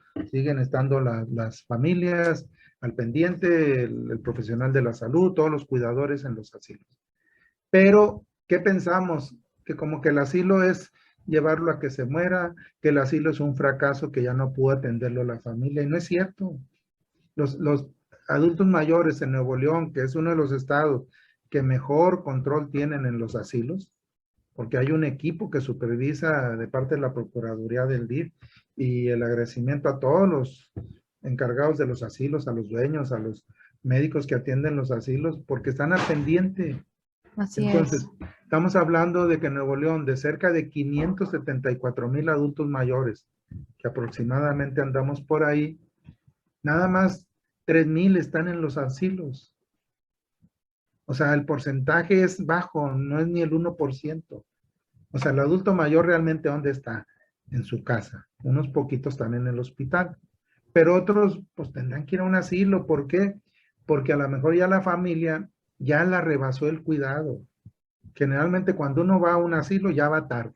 las familias al pendiente, el profesional de la salud, todos los cuidadores en los asilos. Pero, ¿qué pensamos? Que como que el asilo es llevarlo a que se muera, que el asilo es un fracaso, que ya no pudo atenderlo la familia, y no es cierto. Los adultos mayores en Nuevo León, que es uno de los estados que mejor control tienen en los asilos, porque hay un equipo que supervisa de parte de la Procuraduría del DIF, y el agradecimiento a todos los encargados de los asilos, a los dueños, a los médicos que atienden los asilos, porque están al pendiente. Así es. Entonces, estamos hablando de que en Nuevo León, de cerca de 574,000 adultos mayores, que aproximadamente andamos por ahí, nada más 3,000 están en los asilos. O sea, el porcentaje es bajo, no es ni el 1%. O sea, el adulto mayor realmente ¿dónde está? En su casa. Unos poquitos están en el hospital. Pero otros pues tendrán que ir a un asilo. ¿Por qué? Porque a lo mejor ya la familia ya la rebasó el cuidado. Generalmente cuando uno va a un asilo ya va tarde.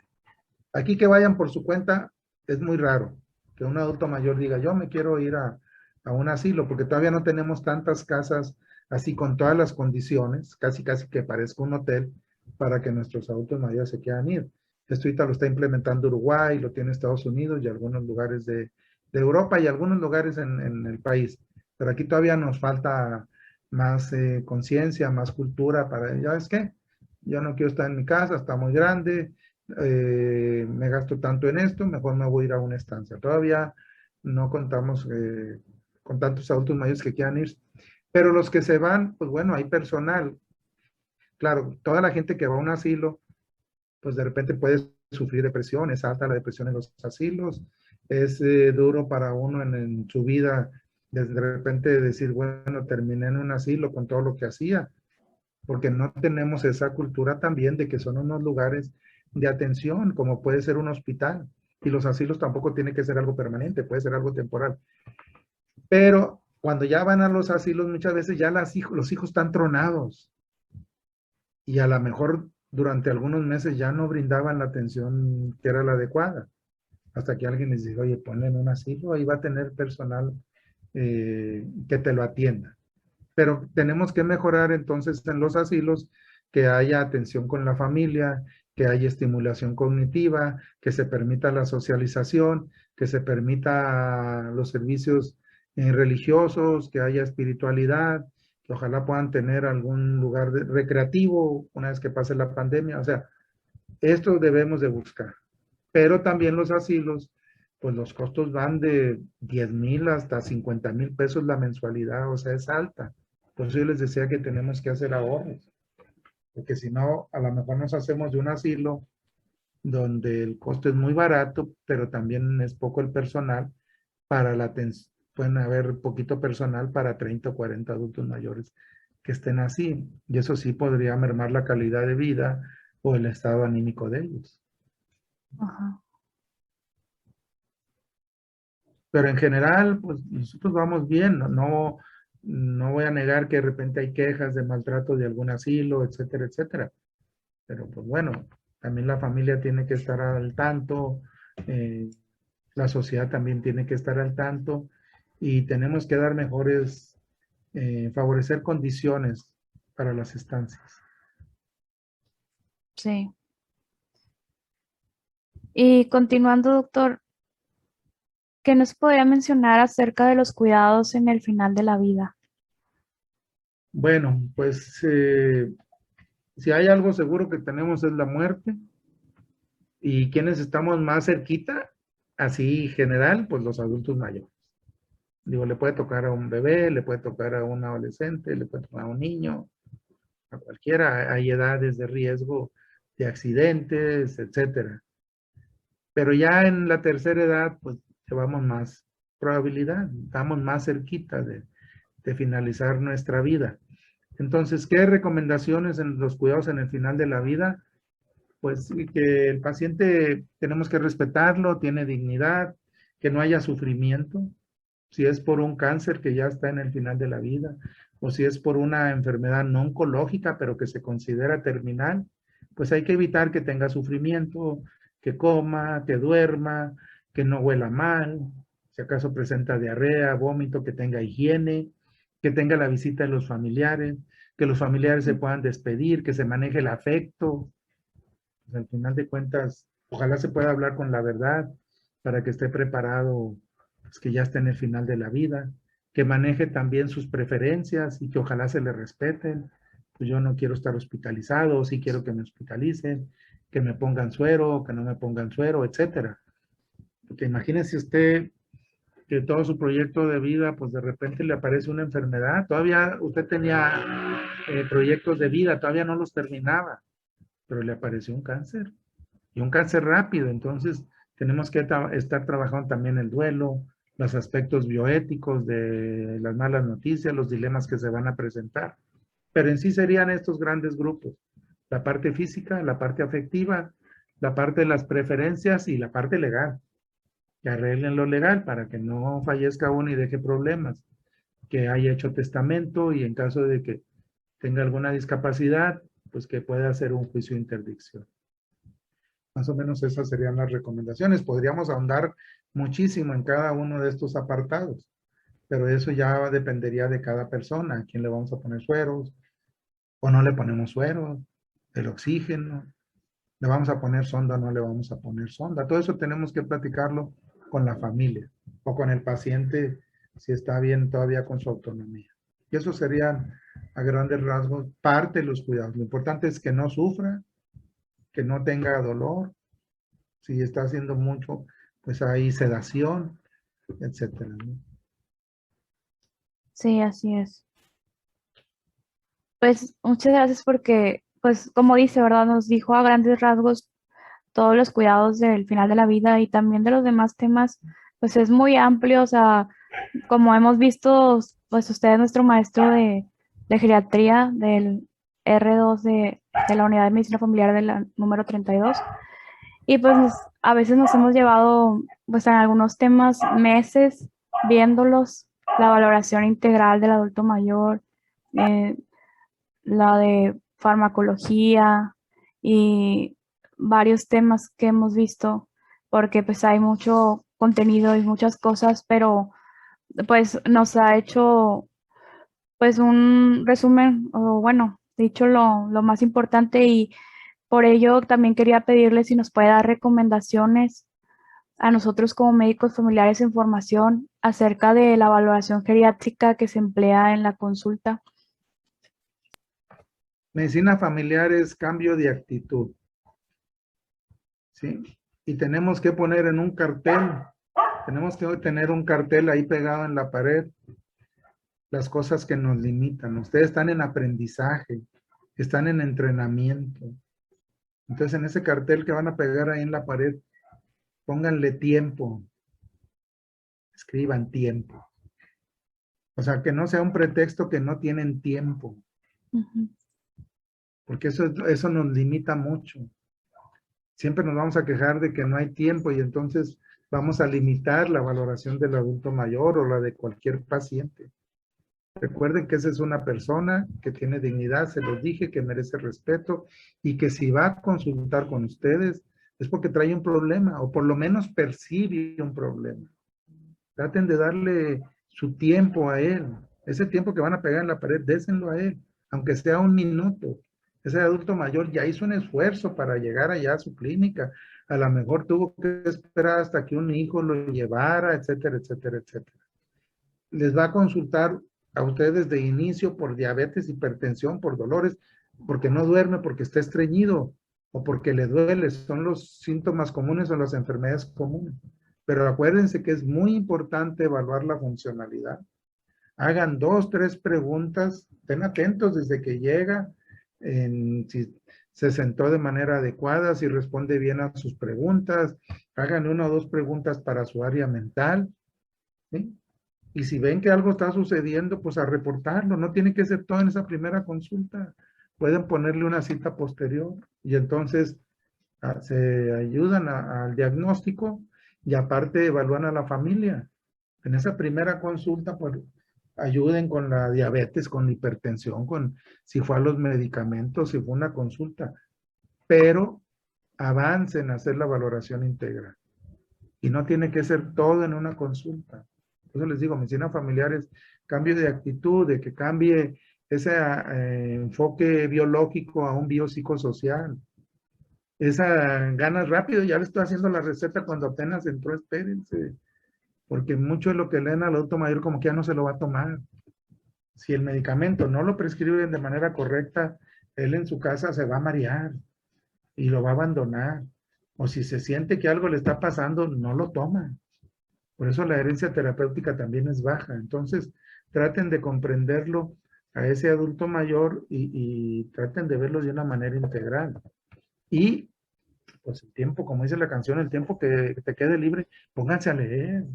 Aquí que vayan por su cuenta es muy raro que un adulto mayor diga, yo me quiero ir a un asilo, porque todavía no tenemos tantas casas así con todas las condiciones, casi casi que parezca un hotel, para que nuestros adultos mayores se quieran ir. Esto ahorita lo está implementando Uruguay, lo tiene Estados Unidos y algunos lugares de Europa y algunos lugares en el país. Pero aquí todavía nos falta más conciencia, más cultura para, ¿ya ves qué? Yo no quiero estar en mi casa, está muy grande, me gasto tanto en esto, mejor me voy a ir a una estancia. Todavía no contamos con tantos adultos mayores que quieran ir, pero los que se van, pues bueno, hay personal. Claro, toda la gente que va a un asilo, pues de repente puede sufrir depresión, es alta la depresión en los asilos, es duro para uno en su vida de repente decir, bueno, terminé en un asilo con todo lo que hacía, porque no tenemos esa cultura también de que son unos lugares de atención, como puede ser un hospital. Y los asilos tampoco tiene que ser algo permanente, puede ser algo temporal. Pero cuando ya van a los asilos, muchas veces ya los hijos están tronados y a lo mejor durante algunos meses ya no brindaban la atención que era la adecuada. Hasta que alguien les dice, oye, ponle en un asilo, ahí va a tener personal que te lo atienda. Pero tenemos que mejorar entonces en los asilos, que haya atención con la familia, que haya estimulación cognitiva, que se permita la socialización, que se permita los servicios religiosos, que haya espiritualidad, que ojalá puedan tener algún lugar recreativo una vez que pase la pandemia. O sea, Esto debemos de buscar. Pero también los asilos, pues los costos van de 10,000 hasta 50,000 pesos la mensualidad, o sea, es alta. Por eso yo les decía que tenemos que hacer ahorros, porque si no, a lo mejor nos hacemos de un asilo donde el costo es muy barato, pero también es poco el personal para la atención. Pueden haber poquito personal para 30 o 40 adultos mayores que estén así. Y eso sí podría mermar la calidad de vida o el estado anímico de ellos. Ajá. Pero en general, pues nosotros vamos bien. No voy a negar que de repente hay quejas de maltrato de algún asilo, etcétera, etcétera. Pero pues bueno, también la familia tiene que estar al tanto, la sociedad también tiene que estar al tanto y tenemos que dar mejores, favorecer condiciones para las estancias. Sí. Y continuando, doctor, ¿qué nos podría mencionar acerca de los cuidados en el final de la vida? Bueno, pues si hay algo seguro que tenemos es la muerte. ¿Y quienes estamos más cerquita? Así general, pues los adultos mayores. Digo, le puede tocar a un bebé, le puede tocar a un adolescente, le puede tocar a un niño, a cualquiera. Hay edades de riesgo de accidentes, etcétera. Pero ya en la tercera edad, pues llevamos más probabilidad, estamos más cerquita de finalizar nuestra vida. Entonces, ¿qué recomendaciones en los cuidados en el final de la vida? Pues que el paciente tenemos que respetarlo, tiene dignidad, que no haya sufrimiento, si es por un cáncer que ya está en el final de la vida, o si es por una enfermedad no oncológica, pero que se considera terminal, pues hay que evitar que tenga sufrimiento, que coma, que duerma, que no huela mal, si acaso presenta diarrea, vómito, que tenga higiene, que tenga la visita de los familiares, que los familiares se puedan despedir, que se maneje el afecto. Pues al final de cuentas, ojalá se pueda hablar con la verdad para que esté preparado, pues que ya esté en el final de la vida, que maneje también sus preferencias y que ojalá se le respeten. Pues yo no quiero estar hospitalizado, sí quiero que me hospitalicen, que me pongan suero, que no me pongan suero, etcétera. Porque imagínese usted que todo su proyecto de vida, pues de repente le aparece una enfermedad. Todavía usted tenía proyectos de vida, todavía no los terminaba, pero le apareció un cáncer y un cáncer rápido. Entonces, tenemos que estar trabajando también el duelo, los aspectos bioéticos de las malas noticias, los dilemas que se van a presentar. Pero en sí serían estos grandes grupos: la parte física, la parte afectiva, la parte de las preferencias y la parte legal. Que arreglen lo legal para que no fallezca uno y deje problemas. Que haya hecho testamento y en caso de que tenga alguna discapacidad, pues que pueda hacer un juicio de interdicción. Más o menos esas serían las recomendaciones. Podríamos ahondar muchísimo en cada uno de estos apartados, pero eso ya dependería de cada persona. ¿A quién le vamos a poner sueros o no le ponemos sueros? El oxígeno, le vamos a poner sonda o no le vamos a poner sonda. Todo eso tenemos que platicarlo con la familia o con el paciente si está bien todavía con su autonomía. Y eso serían a grandes rasgos parte de los cuidados. Lo importante es que no sufra, que no tenga dolor. Si está haciendo mucho, pues hay sedación, etcétera, ¿no? Sí, así es. Pues muchas gracias porque, pues como dice, ¿verdad? Nos dijo a grandes rasgos todos los cuidados del final de la vida y también de los demás temas, pues es muy amplio, o sea, como hemos visto, pues usted es nuestro maestro de geriatría del R2 de la Unidad de Medicina Familiar de la número 32 y pues a veces nos hemos llevado, pues en algunos temas, meses viéndolos, la valoración integral del adulto mayor, eh, la de farmacología y varios temas que hemos visto, porque pues hay mucho contenido y muchas cosas, pero pues nos ha hecho pues un resumen, o bueno, dicho lo más importante y por ello también quería pedirle si nos puede dar recomendaciones a nosotros como médicos familiares en formación acerca de la valoración geriátrica que se emplea en la consulta. Medicina familiar es cambio de actitud. ¿sí? Y tenemos que poner en un cartel, tenemos que tener un cartel ahí pegado en la pared, las cosas que nos limitan. Ustedes están en aprendizaje, están en entrenamiento. Entonces, en ese cartel que van a pegar ahí en la pared, pónganle tiempo, escriban tiempo. O sea, que no sea un pretexto que no tienen tiempo, porque eso nos limita mucho. Siempre nos vamos a quejar de que no hay tiempo y entonces vamos a limitar la valoración del adulto mayor o la de cualquier paciente. Recuerden que esa es una persona que tiene dignidad, se los dije, que merece respeto y que si va a consultar con ustedes es porque trae un problema o por lo menos percibe un problema. Traten de darle su tiempo a él. Ese tiempo que van a pegar en la pared, désenlo a él, aunque sea un minuto. Ese adulto mayor ya hizo un esfuerzo para llegar allá a su clínica. A lo mejor tuvo que esperar hasta que un hijo lo llevara, etcétera, etcétera, etcétera. Les va a consultar a ustedes de inicio por diabetes, hipertensión, por dolores, porque no duerme, porque está estreñido o porque le duele. Son los síntomas comunes o las enfermedades comunes. Pero acuérdense que es muy importante evaluar la funcionalidad. Hagan 2, 3 preguntas, estén atentos desde que llega, si se sentó de manera adecuada, si responde bien a sus preguntas, hagan 1 o 2 preguntas para su área mental, ¿sí? Y si ven que algo está sucediendo, pues a reportarlo, no tiene que ser todo en esa primera consulta, pueden ponerle una cita posterior y entonces se ayudan al diagnóstico y aparte evalúan a la familia. En esa primera consulta, pues ayuden con la diabetes, con la hipertensión, con si fue a los medicamentos, si fue una consulta, pero avancen a hacer la valoración integral. Y no tiene que ser todo en una consulta. Por eso les digo, medicina familiar es cambio de actitud, de que cambie ese enfoque biológico a un biopsicosocial. Esa ganas rápido, ya le estoy haciendo la receta cuando apenas entró, espérense, porque mucho de lo que leen al adulto mayor como que ya no se lo va a tomar. Si el medicamento no lo prescriben de manera correcta, él en su casa se va a marear y lo va a abandonar. O si se siente que algo le está pasando, no lo toma. Por eso la herencia terapéutica también es baja. Entonces, traten de comprenderlo a ese adulto mayor y traten de verlo de una manera integral. Y pues el tiempo, como dice la canción, el tiempo que te quede libre, pónganse a leer.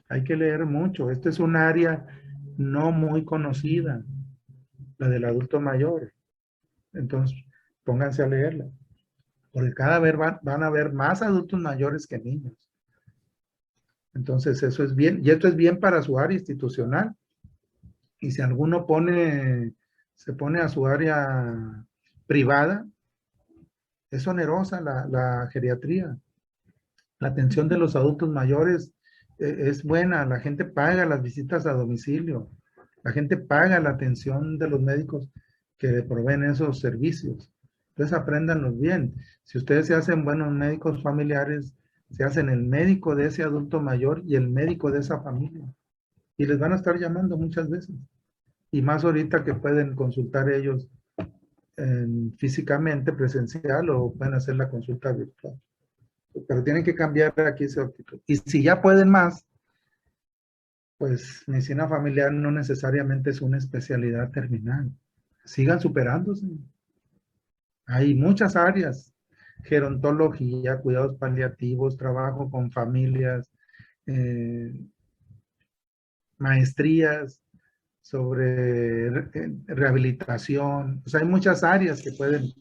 Hay que leer mucho. Esta es un área no muy conocida, la del adulto mayor. Entonces, pónganse a leerla. Porque cada vez van a haber más adultos mayores que niños. Entonces, eso es bien. Y esto es bien para su área institucional. Y si alguno se pone a su área privada, es onerosa la geriatría. La atención de los adultos mayores es buena, la gente paga las visitas a domicilio, la gente paga la atención de los médicos que proveen esos servicios. Entonces apréndanlos bien. Si ustedes se hacen buenos médicos familiares, se hacen el médico de ese adulto mayor y el médico de esa familia. Y les van a estar llamando muchas veces. Y más ahorita que pueden consultar ellos físicamente, presencial, o pueden hacer la consulta virtual. Pero tienen que cambiar aquí ese actitud. Y si ya pueden más, pues medicina familiar no necesariamente es una especialidad terminal. Sigan superándose. Hay muchas áreas: gerontología, cuidados paliativos, trabajo con familias, maestrías sobre rehabilitación. Pues hay muchas áreas que pueden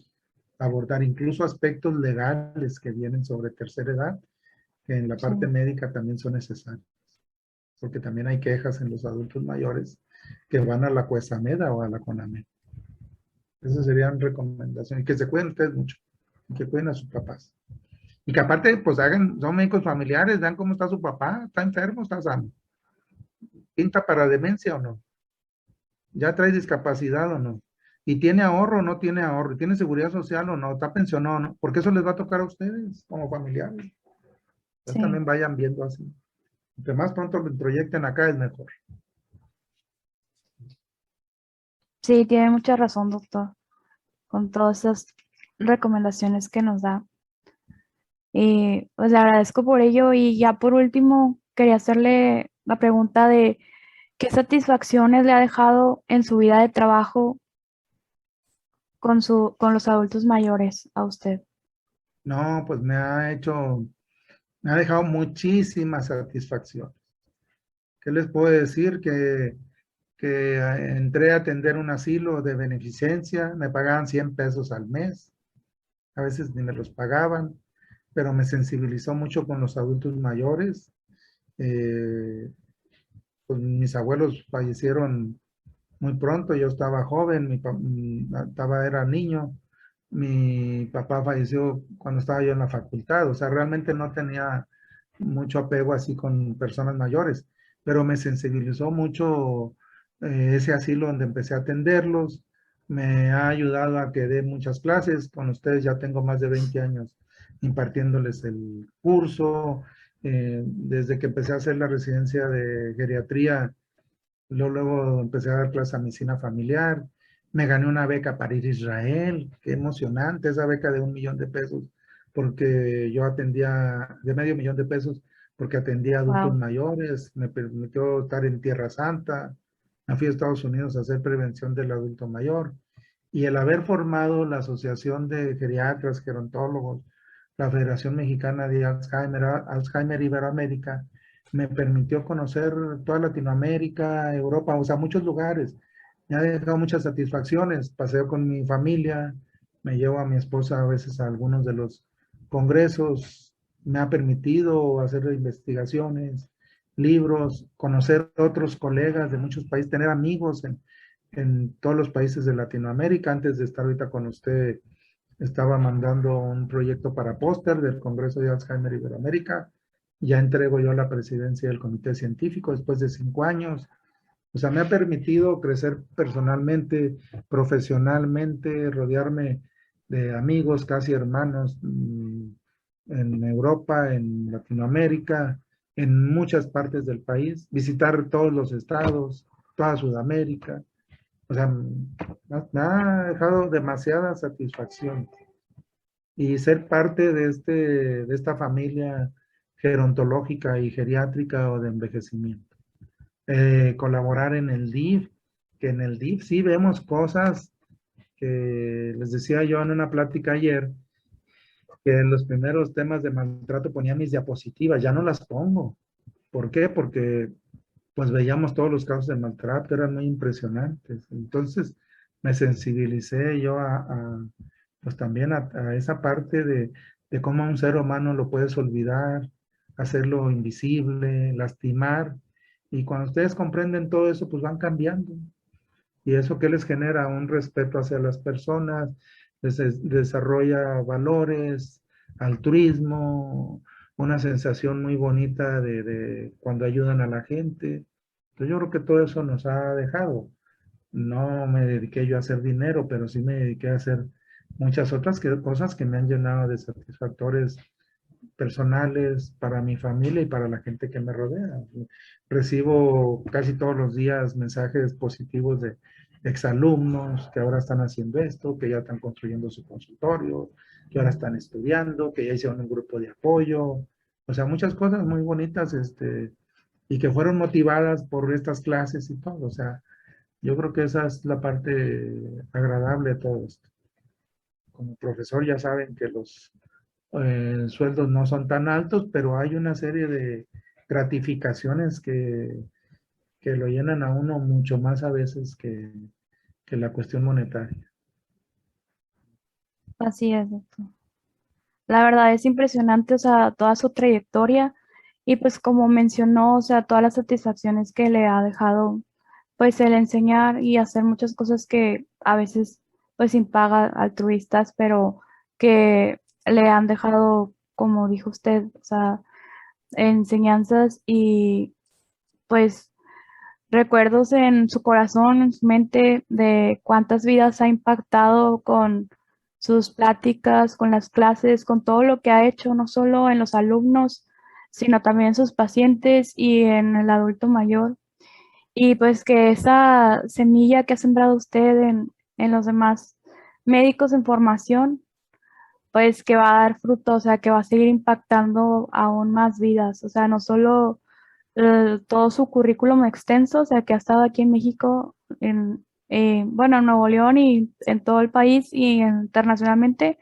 abordar, incluso aspectos legales que vienen sobre tercera edad, que en la parte médica también son necesarios. Porque también hay quejas en los adultos mayores que van a la CUESAMEDA o a la CONAMED. Esas serían recomendaciones. Y que se cuiden ustedes mucho. Y que cuiden a sus papás. Y que aparte, pues son médicos familiares, vean cómo está su papá. ¿Está enfermo? ¿Está sano? ¿Pinta para demencia o no? ¿Ya trae discapacidad o no? ¿Y tiene ahorro o no tiene ahorro? ¿Tiene seguridad social o no? ¿Está pensionado o no? Porque eso les va a tocar a ustedes como familiares. Entonces también vayan viendo así. Entre más pronto lo proyecten acá es mejor. Sí, tiene mucha razón, doctor, con todas esas recomendaciones que nos da. Y pues le agradezco por ello y ya por último quería hacerle la pregunta de qué satisfacciones le ha dejado en su vida de trabajo con los adultos mayores a usted. No, pues me ha dejado muchísima satisfacción. ¿Qué les puedo decir? Que entré a atender un asilo de beneficencia, me pagaban 100 pesos al mes, a veces ni me los pagaban, pero me sensibilizó mucho con los adultos mayores. Eh, pues mis abuelos fallecieron muy pronto, yo estaba joven, era niño, mi papá falleció cuando estaba yo en la facultad, o sea, realmente no tenía mucho apego así con personas mayores, pero me sensibilizó mucho ese asilo donde empecé a atenderlos, me ha ayudado a que dé muchas clases, con ustedes ya tengo más de 20 años impartiéndoles el curso, desde que empecé a hacer la residencia de geriatría. Luego empecé a dar clases a medicina familiar. Me gané una beca para ir a Israel. Qué emocionante esa beca de 1 millón de pesos, porque yo atendía, de medio millón de pesos, porque atendía adultos Wow. mayores. Me permitió estar en Tierra Santa. Me fui a Estados Unidos a hacer prevención del adulto mayor. Y el haber formado la Asociación de Geriatras, Gerontólogos, la Federación Mexicana de Alzheimer Iberoamérica, me permitió conocer toda Latinoamérica, Europa, o sea, muchos lugares. Me ha dejado muchas satisfacciones. Paseo con mi familia, me llevo a mi esposa a veces a algunos de los congresos, me ha permitido hacer investigaciones, libros, conocer otros colegas de muchos países, tener amigos en todos los países de Latinoamérica. Antes de estar ahorita con usted, estaba mandando un proyecto para póster del Congreso de Alzheimer Iberoamérica. Ya entrego yo la presidencia del comité científico después de 5 años. O sea, me ha permitido crecer personalmente, profesionalmente, rodearme de amigos, casi hermanos, en Europa, en Latinoamérica, en muchas partes del país, visitar todos los estados, toda Sudamérica. O sea, me ha dejado demasiada satisfacción y ser parte de esta familia gerontológica y geriátrica o de envejecimiento. Colaborar en el DIF, que en el DIF sí vemos cosas que les decía yo en una plática ayer, que en los primeros temas de maltrato ponía mis diapositivas, ya no las pongo. ¿Por qué? Porque pues veíamos todos los casos de maltrato, eran muy impresionantes. Entonces me sensibilicé yo pues también a esa parte de cómo a un ser humano lo puedes olvidar, hacerlo invisible, lastimar. Y cuando ustedes comprenden todo eso, pues van cambiando. ¿Y eso qué les genera? Un respeto hacia las personas, desarrolla valores, altruismo, una sensación muy bonita de cuando ayudan a la gente. Entonces yo creo que todo eso nos ha dejado. No me dediqué yo a hacer dinero, pero sí me dediqué a hacer muchas otras cosas que me han llenado de satisfactores personales para mi familia y para la gente que me rodea. Recibo casi todos los días mensajes positivos de exalumnos que ahora están haciendo esto, que ya están construyendo su consultorio, que ahora están estudiando, que ya hicieron un grupo de apoyo. O sea, muchas cosas muy bonitas, y que fueron motivadas por estas clases y todo. O sea, yo creo que esa es la parte agradable de todo esto. Como profesor ya saben que los sueldos no son tan altos, pero hay una serie de gratificaciones que lo llenan a uno mucho más a veces que la cuestión monetaria. Así es, doctor. La verdad es impresionante, o sea, toda su trayectoria y pues como mencionó, o sea, todas las satisfacciones que le ha dejado, pues el enseñar y hacer muchas cosas que a veces, pues sin paga altruistas, pero que le han dejado, como dijo usted, o sea, enseñanzas y pues recuerdos en su corazón, en su mente de cuántas vidas ha impactado con sus pláticas, con las clases, con todo lo que ha hecho, no solo en los alumnos, sino también en sus pacientes y en el adulto mayor. Y pues que esa semilla que ha sembrado usted en los demás médicos en formación, pues que va a dar fruto, o sea, que va a seguir impactando aún más vidas, o sea, no solo todo su currículum extenso, o sea, que ha estado aquí en México, bueno, en Nuevo León y en todo el país y internacionalmente,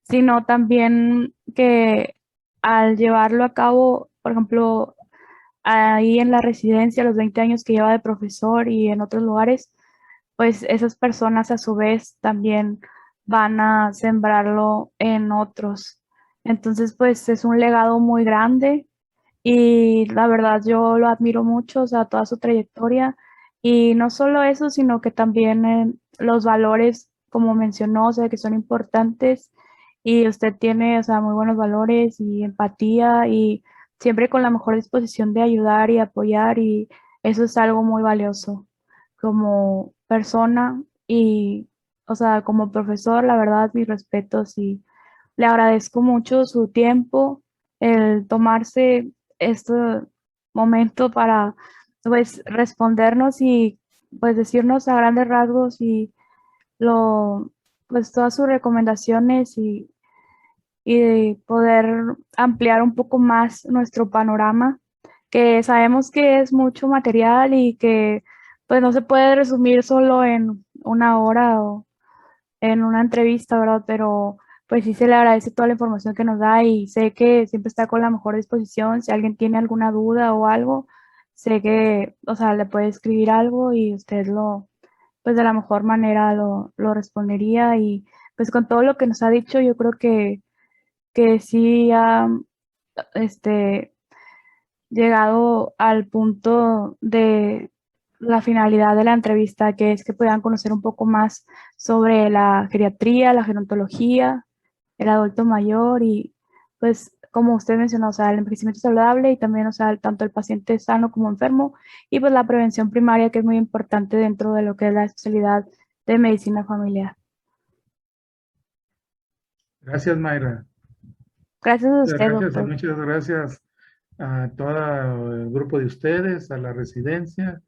sino también que al llevarlo a cabo, por ejemplo, ahí en la residencia, los 20 años que lleva de profesor y en otros lugares, pues esas personas a su vez también van a sembrarlo en otros. Entonces, pues es un legado muy grande y la verdad yo lo admiro mucho, o sea, toda su trayectoria. Y no solo eso, sino que también los valores, como mencionó, o sea, que son importantes. Y usted tiene, o sea, muy buenos valores y empatía y siempre con la mejor disposición de ayudar y apoyar. Y eso es algo muy valioso como persona y, o sea, como profesor, la verdad, mis respetos y le agradezco mucho su tiempo, el tomarse este momento para, pues, respondernos y, pues, decirnos a grandes rasgos y lo, pues, todas sus recomendaciones y de poder ampliar un poco más nuestro panorama, que sabemos que es mucho material y que, pues, no se puede resumir solo en una hora o en una entrevista, ¿verdad? Pero pues sí se le agradece toda la información que nos da y sé que siempre está con la mejor disposición. Si alguien tiene alguna duda o algo, sé que, o sea, le puede escribir algo y usted pues de la mejor manera lo respondería y pues con todo lo que nos ha dicho, yo creo que sí ha, este, llegado al punto de la finalidad de la entrevista, que es que puedan conocer un poco más sobre la geriatría, la gerontología, el adulto mayor y pues como usted mencionó, o sea, el envejecimiento saludable y también, o sea, tanto el paciente sano como enfermo y pues la prevención primaria que es muy importante dentro de lo que es la especialidad de medicina familiar. Gracias, Mayra. Gracias a Muchas usted, gracias y doctor. muchas gracias a todo el grupo de ustedes, a la residencia,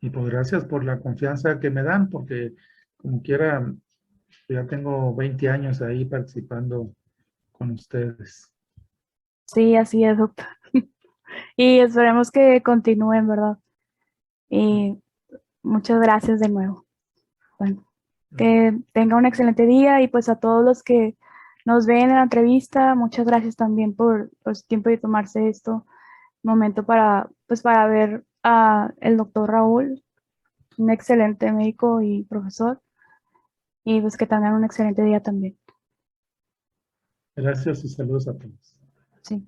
y pues gracias por la confianza que me dan, porque como quiera, ya tengo 20 años ahí participando con ustedes. Sí, así es, doctor. Y esperemos que continúen, ¿verdad? Y muchas gracias de nuevo. Bueno, que tenga un excelente día y pues a todos los que nos ven en la entrevista, muchas gracias también por su tiempo de tomarse esto, momento para, pues para ver a el doctor Raúl, un excelente médico y profesor, y pues que tengan un excelente día también. Gracias y saludos a todos. Sí.